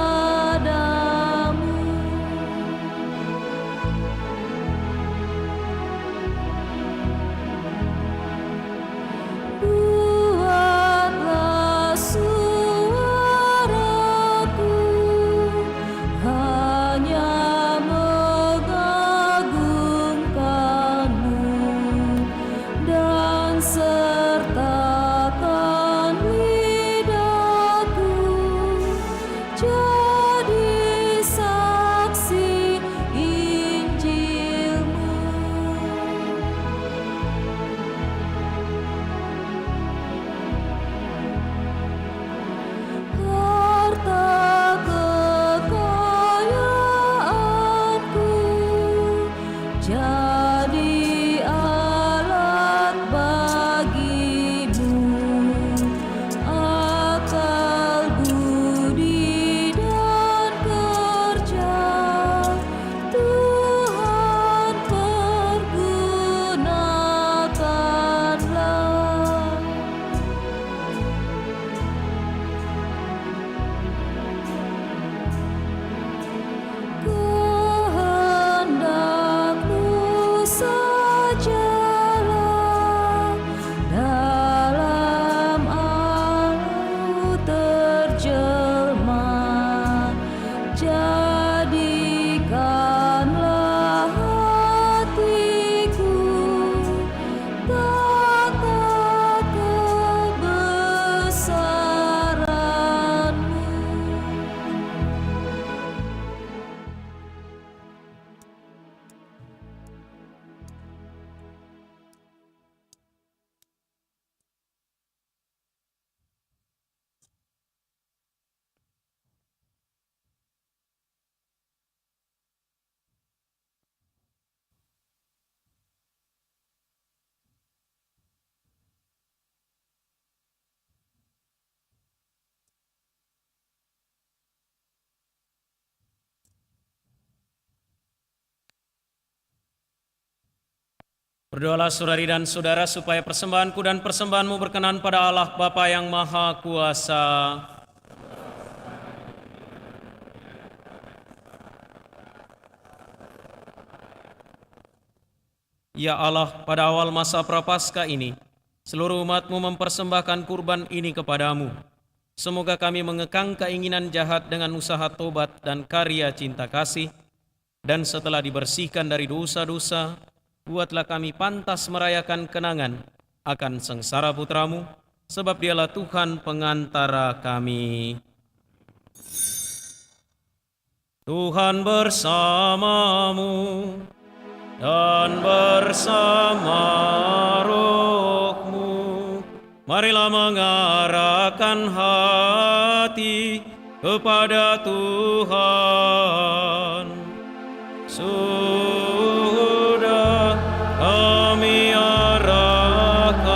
Buatlah suaraku hanya mengagungkan-Mu, dan sertakan lidahku jadi saksi Injil-Mu. Harta kekayaanku jadi alat bagi-Mu, akal budi dan kerja Tuhan pergunakanlah. Kehendak-Mu sajalah dalam aku terjelma. Jadikanlah hatiku tata kebesaran-Mu. Berdoalah saudari dan saudara supaya persembahanku dan persembahanmu berkenan pada Allah Bapa yang Maha Kuasa. Ya Allah, pada awal masa Prapaskah ini, seluruh umat-Mu mempersembahkan kurban ini kepadamu. Semoga kami mengekang keinginan jahat dengan usaha tobat dan karya cinta kasih, dan setelah dibersihkan dari dosa-dosa, buatlah kami pantas merayakan kenangan akan sengsara putra-Mu, sebab Dialah Tuhan pengantara kami. Tuhan bersamamu dan bersama rohmu. Marilah mengarahkan hati kepada Tuhan. Sudah kami arahkan,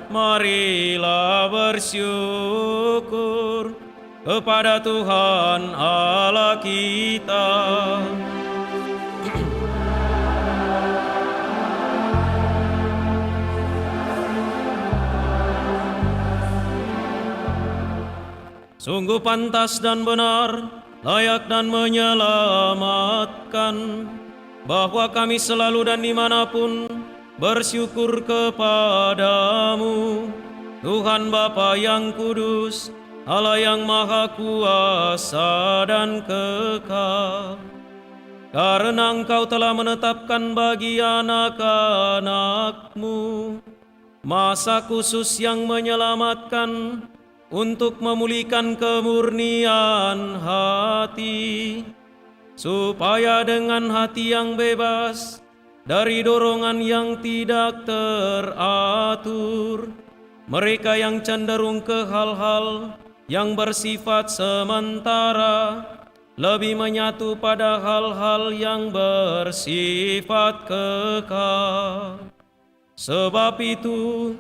marilah bersyukur kepada Tuhan Allah kita. Sungguh pantas dan benar layak dan menyelamatkan, bahwa kami selalu dan dimanapun bersyukur kepadamu, Tuhan Bapa yang kudus, Allah yang maha kuasa dan kekal. Karena Engkau telah menetapkan bagi anak-anak-Mu masa khusus yang menyelamatkan untuk memulihkan kemurnian hati, supaya dengan hati yang bebas dari dorongan yang tidak teratur, mereka yang cenderung ke hal-hal yang bersifat sementara lebih menyatu pada hal-hal yang bersifat kekal. Sebab itu,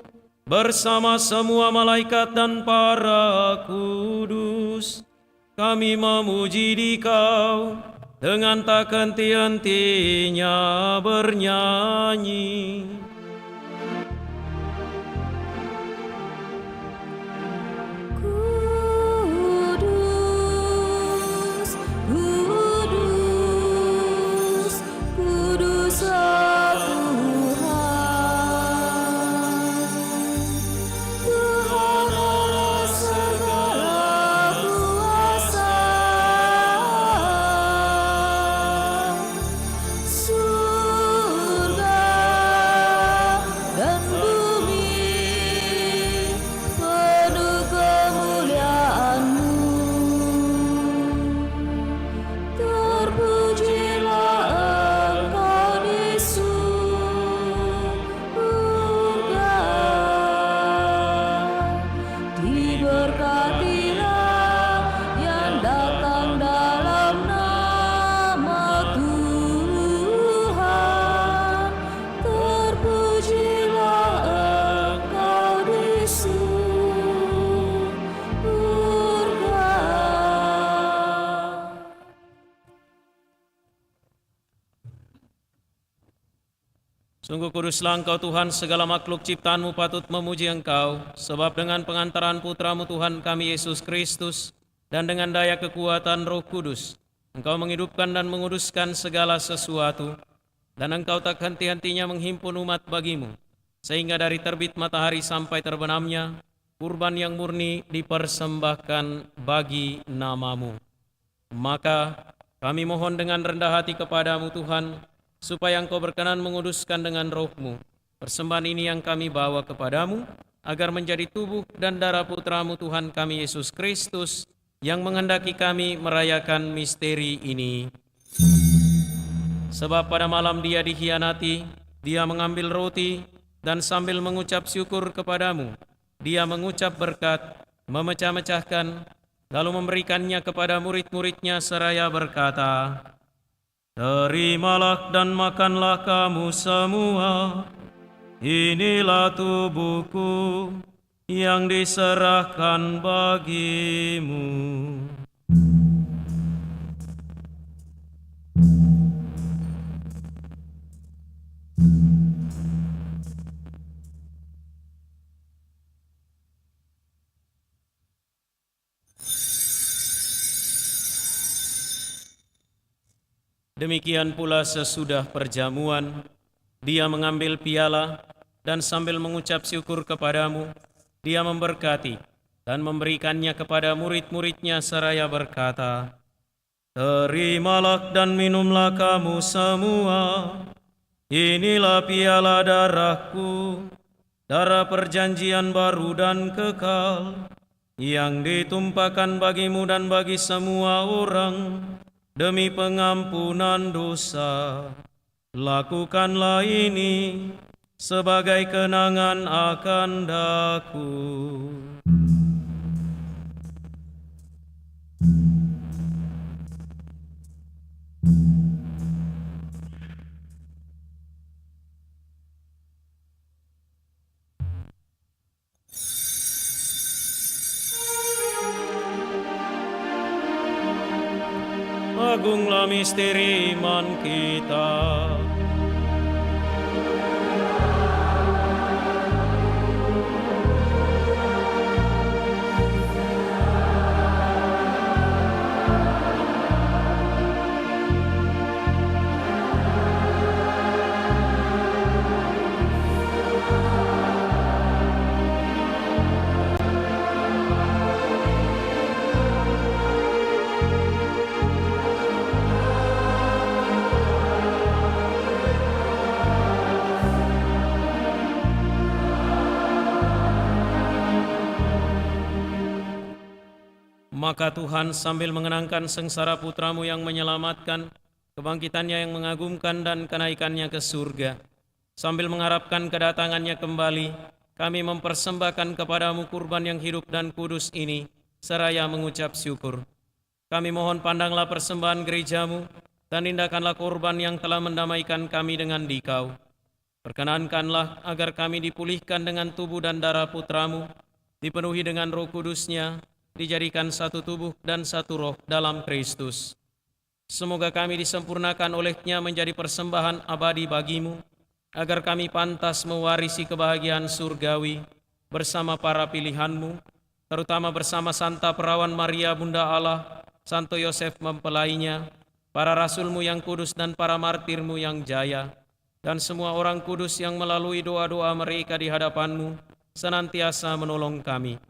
bersama semua malaikat dan para kudus, kami memuji Dikau dengan tak henti-hentinya bernyanyi. Kudus, kudus, kudus Tuhan Allah segala kuasa. Surga dan bumi penuh kemuliaan-Mu. Terpujilah Engkau di surga. Diberkatilah yang datang dalam nama Tuhan. Terpujilah Engkau di surga. Sungguh kuduslah Engkau Tuhan, segala makhluk ciptaan-Mu patut memuji Engkau, sebab dengan pengantaran Putra-Mu Tuhan kami Yesus Kristus, dan dengan daya kekuatan Roh Kudus, Engkau menghidupkan dan menguduskan segala sesuatu, dan Engkau tak henti-hentinya menghimpun umat bagimu, sehingga dari terbit matahari sampai terbenamnya, kurban yang murni dipersembahkan bagi nama-Mu. Maka kami mohon dengan rendah hati kepadamu Tuhan, supaya Engkau berkenan menguduskan dengan Roh-Mu persembahan ini yang kami bawa kepadamu, agar menjadi tubuh dan darah Putra-Mu Tuhan kami Yesus Kristus, yang menghendaki kami merayakan misteri ini. Sebab pada malam Dia dikhianati, Dia mengambil roti, dan sambil mengucap syukur kepadamu, Dia mengucap berkat, memecah-mecahkan, lalu memberikannya kepada murid-muridnya seraya berkata, "Terimalah dan makanlah kamu semua, inilah tubuhku yang diserahkan bagimu." Demikian pula sesudah perjamuan, Dia mengambil piala dan sambil mengucap syukur kepadamu, Dia memberkati dan memberikannya kepada murid-muridnya seraya berkata, "Terimalah dan minumlah kamu semua, inilah piala darahku, darah perjanjian baru dan kekal, yang ditumpahkan bagimu dan bagi semua orang, demi pengampunan dosa. Lakukanlah ini sebagai kenangan akan daku." Agunglah misteri iman kita. Maka Tuhan sambil mengenangkan sengsara putramu yang menyelamatkan, kebangkitannya yang mengagumkan dan kenaikannya ke surga, sambil mengharapkan kedatangannya kembali, kami mempersembahkan kepadamu kurban yang hidup dan kudus ini, seraya mengucap syukur. Kami mohon pandanglah persembahan gerejamu, dan indahkanlah korban yang telah mendamaikan kami dengan Dikau. Perkenankanlah agar kami dipulihkan dengan tubuh dan darah putramu, dipenuhi dengan Roh Kudusnya, dijadikan satu tubuh dan satu roh dalam Kristus. Semoga kami disempurnakan olehnya menjadi persembahan abadi bagimu, agar kami pantas mewarisi kebahagiaan surgawi bersama para pilihanmu, terutama bersama Santa Perawan Maria Bunda Allah, Santo Yosef mempelainya, para rasulmu yang kudus dan para martirmu yang jaya, dan semua orang kudus yang melalui doa-doa mereka di hadapanmu senantiasa menolong kami.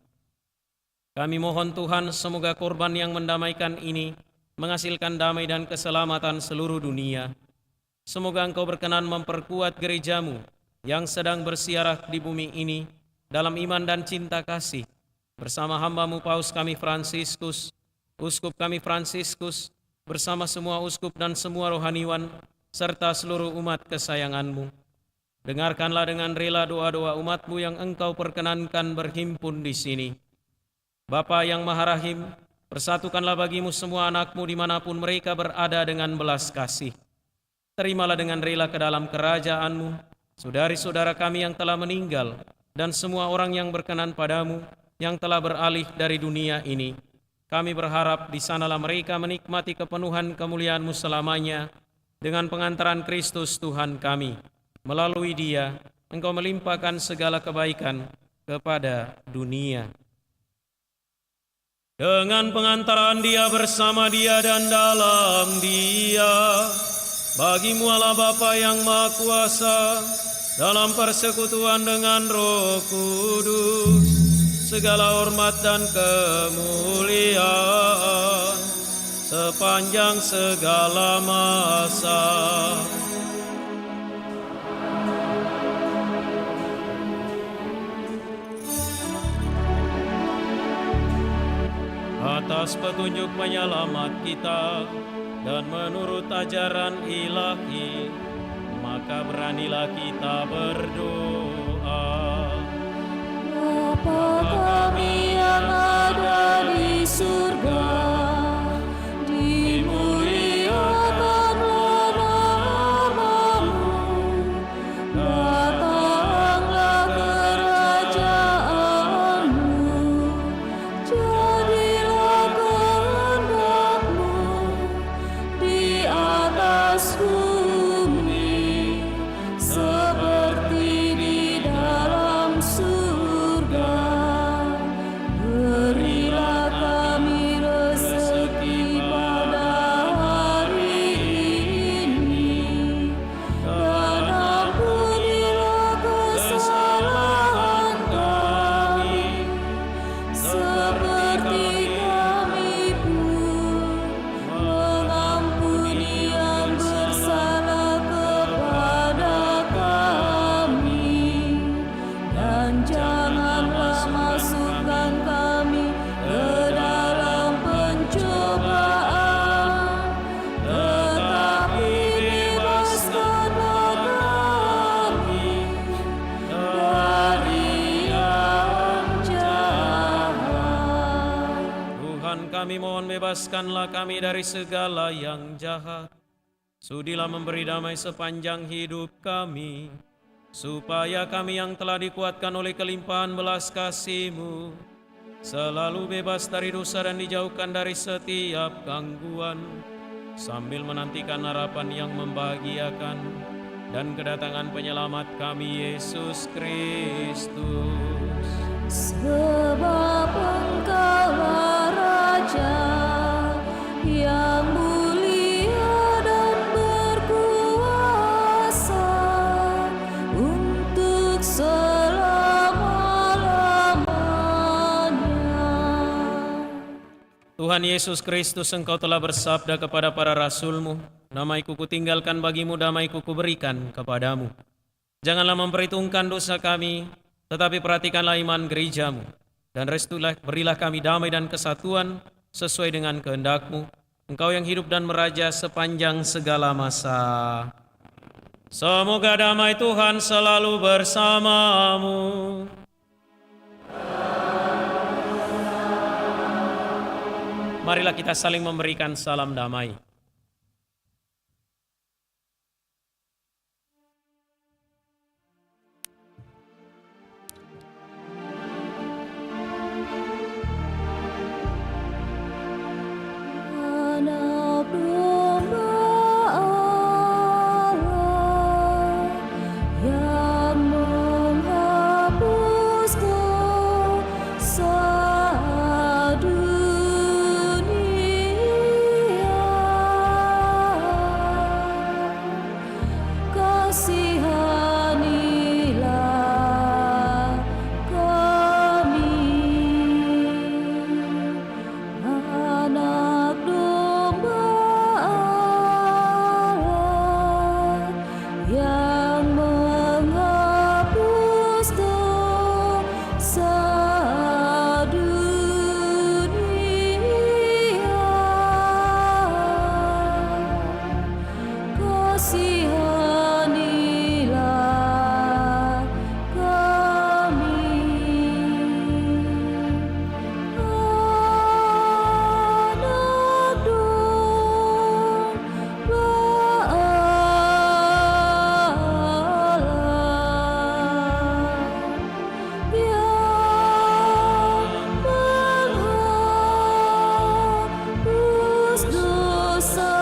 Kami mohon Tuhan, semoga korban yang mendamaikan ini menghasilkan damai dan keselamatan seluruh dunia. Semoga Engkau berkenan memperkuat gerejamu yang sedang bersiarah di bumi ini dalam iman dan cinta kasih, bersama hamba-Mu Paus kami Fransiskus, Uskup kami Fransiskus, bersama semua uskup dan semua rohaniwan, serta seluruh umat kesayangan-Mu. Dengarkanlah dengan rela doa-doa umat-Mu yang Engkau perkenankan berhimpun di sini. Bapa yang Maha Rahim, persatukanlah bagimu semua anak-Mu dimanapun mereka berada dengan belas kasih. Terimalah dengan rela ke dalam kerajaan-Mu saudari-saudara kami yang telah meninggal dan semua orang yang berkenan padamu yang telah beralih dari dunia ini. Kami berharap di sanalah mereka menikmati kepenuhan kemuliaan-Mu selamanya dengan pengantaran Kristus Tuhan kami. Melalui Dia, Engkau melimpahkan segala kebaikan kepada dunia. Dengan pengantaran Dia, bersama Dia, dan dalam Dia, bagimu Allah Bapa yang Maha Kuasa, dalam persekutuan dengan Roh Kudus, segala hormat dan kemuliaan sepanjang segala masa. Atas petunjuk penyelamat kita dan menurut ajaran ilahi, maka beranilah kita berdoa. Bapa kami yang ada di surga, dimuliakanlah nama-Mu, datanglah kerajaan-Mu, jadilah kehendak-Mu di atas bumi seperti di dalam surga. Berilah kami rezeki pada hari ini, dan ampunilah kesalahan kami, seperti kami pun mengampuni yang bersalah kepada kami. Dan janganlah masukkan kami ke dalam pencobaan, tetapi bebaskanlah kami dari yang jahat. Tuhan kami mohon bebaskanlah kami dari segala yang jahat. Sudilah memberi damai sepanjang hidup kami, supaya kami yang telah dikuatkan oleh kelimpahan belas kasih-Mu selalu bebas dari dosa dan dijauhkan dari setiap gangguan, sambil menantikan harapan yang membahagiakan dan kedatangan penyelamat kami Yesus Kristus. Sebab Engkaulah Raja yang mulia dan berkuasa untuk selama-lamanya. Tuhan Yesus Kristus, Engkau telah bersabda kepada para rasul-Mu, damai-Ku kutinggalkan bagimu, damai-Ku kuberikan kepadamu. Janganlah memperhitungkan dosa kami, tetapi perhatikanlah iman gereja-Mu, dan berilah kami damai dan kesatuan, sesuai dengan kehendak-Mu, Engkau yang hidup dan meraja sepanjang segala masa. Semoga damai Tuhan selalu bersamamu. Marilah kita saling memberikan salam damai. Anak domba Allah yang menghapus dosa dunia, kasihanilah kami. Anak domba Allah yang menghapus dosa dunia, kasihanilah kami. Anak domba Allah yang menghapus dosa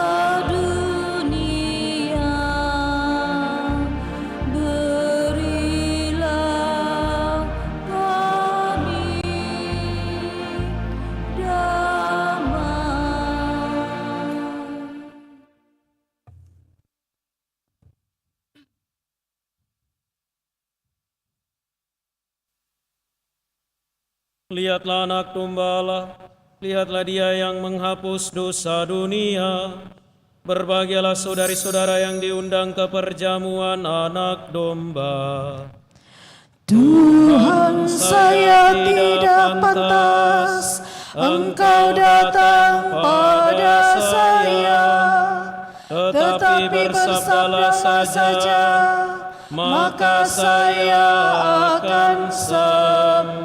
dunia, berilah kami damai. Lihatlah anak domba Allah, lihatlah dia yang menghapus dosa dunia. Berbahagialah saudari-saudara yang diundang ke perjamuan anak domba. Tuhan, saya tidak pantas Engkau datang pada saya, tetapi bersabdalah saja, maka saya akan sembuh.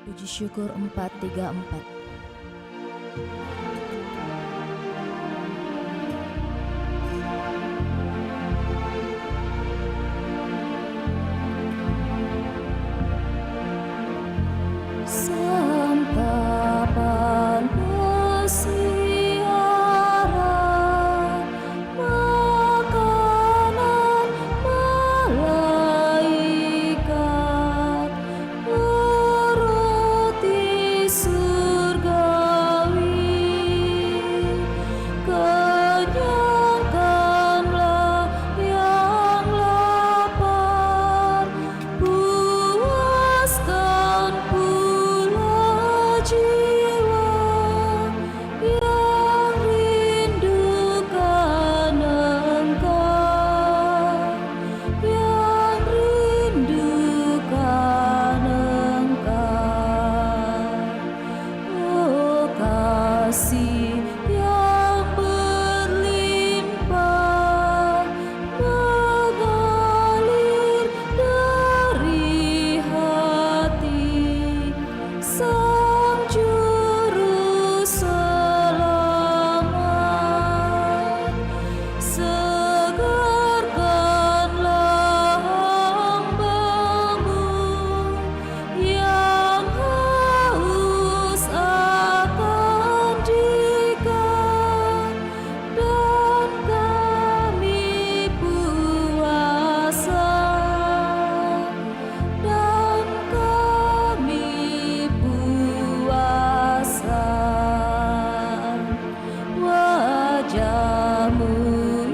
Puji syukur 434. Santapan pesiaran, makanan malaikat, roti surgawi, kenyangkanlah yang lapar, puaskan pula jiwa yang rindukan Engkau, yang rindukan Engkau. Oh kasih yang berlimpah mengalir dari hati Sang Juru Selamat. Segarkanlah hamba-Mu yang haus akan Dikau, dan kami puasa, dan kami puasa. Wajah-Mu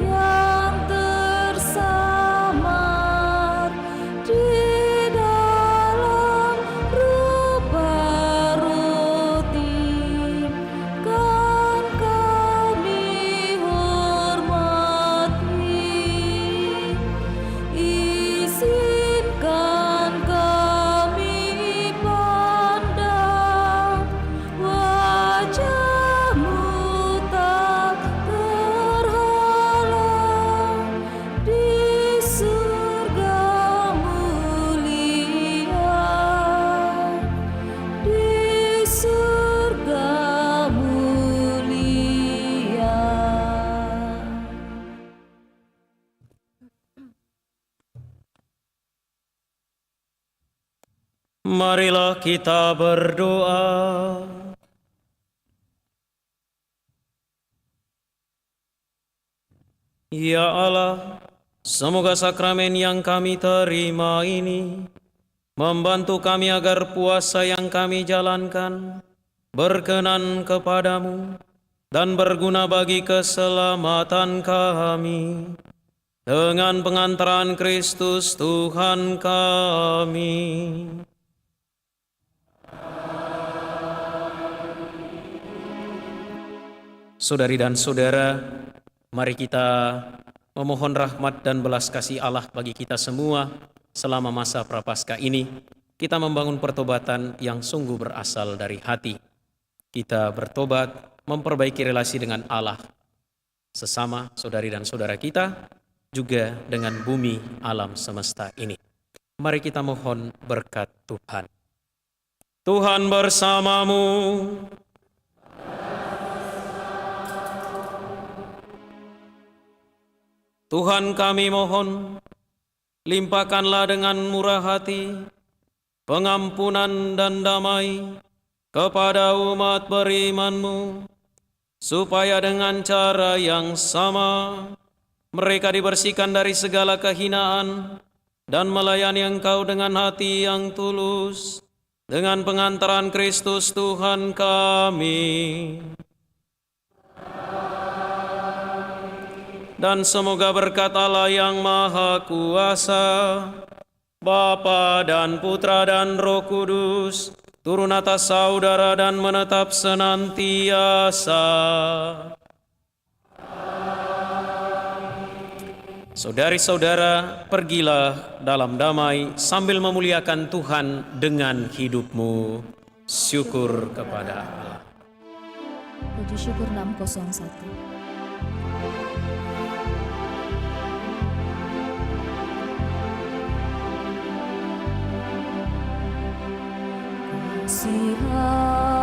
yang tersamar di dalam rupa roti, kan kami hormati. Izinkan kami pandang wajah-Mu tak terhalang di surga mulia, di surga mulia. Marilah kita berdoa. Ya Allah, semoga sakramen yang kami terima ini membantu kami agar puasa yang kami jalankan berkenan kepadamu dan berguna bagi keselamatan kami. Dengan pengantaran Kristus Tuhan kami. Saudari dan saudara, mari kita memohon rahmat dan belas kasih Allah bagi kita semua selama masa Prapaskah ini. Kita membangun pertobatan yang sungguh berasal dari hati. Kita bertobat, memperbaiki relasi dengan Allah, sesama saudari dan saudara kita, juga dengan bumi alam semesta ini. Mari kita mohon berkat Tuhan. Tuhan bersamamu. Tuhan kami mohon, limpahkanlah dengan murah hati, pengampunan dan damai kepada umat beriman-Mu, supaya dengan cara yang sama mereka dibersihkan dari segala kehinaan dan melayani Engkau dengan hati yang tulus, dengan pengantaran Kristus Tuhan kami. Dan semoga berkat Allah yang Maha Kuasa, Bapa dan Putra dan Roh Kudus, turun atas saudara dan menetap senantiasa. Saudari-saudara, pergilah dalam damai sambil memuliakan Tuhan dengan hidupmu. Syukur kepada Allah. Puji syukur 601. Kasihanilah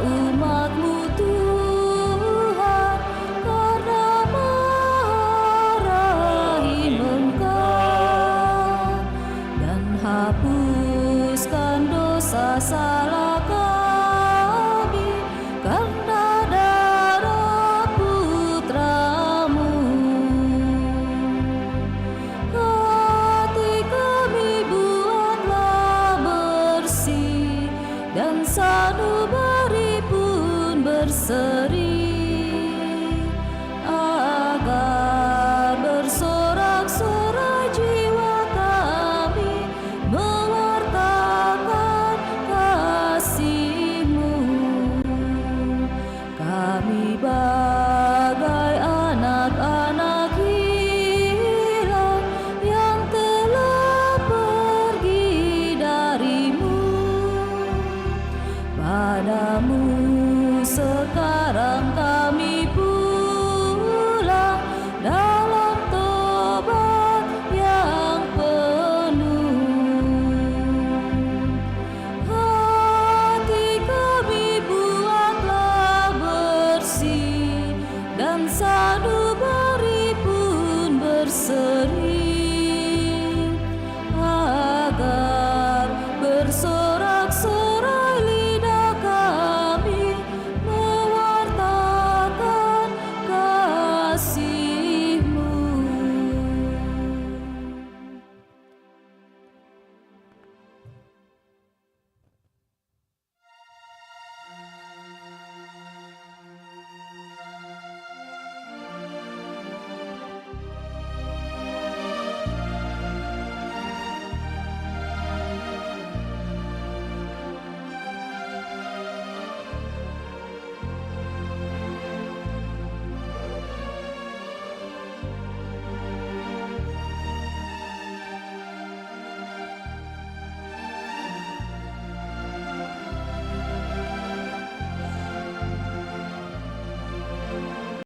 umat-Mu Tuhan, karena Maha Rahim Engkau, dan hapuskan dosa salah kami karena darah Putra-Mu. Hati kami buatlah bersih, dan sanubari pun berseri, agar bersorak-sorai jiwa kami mewartakan kasih-Mu. Kami bagai anak-anak hilang yang telah pergi dari-Mu. Padamu sekarang kami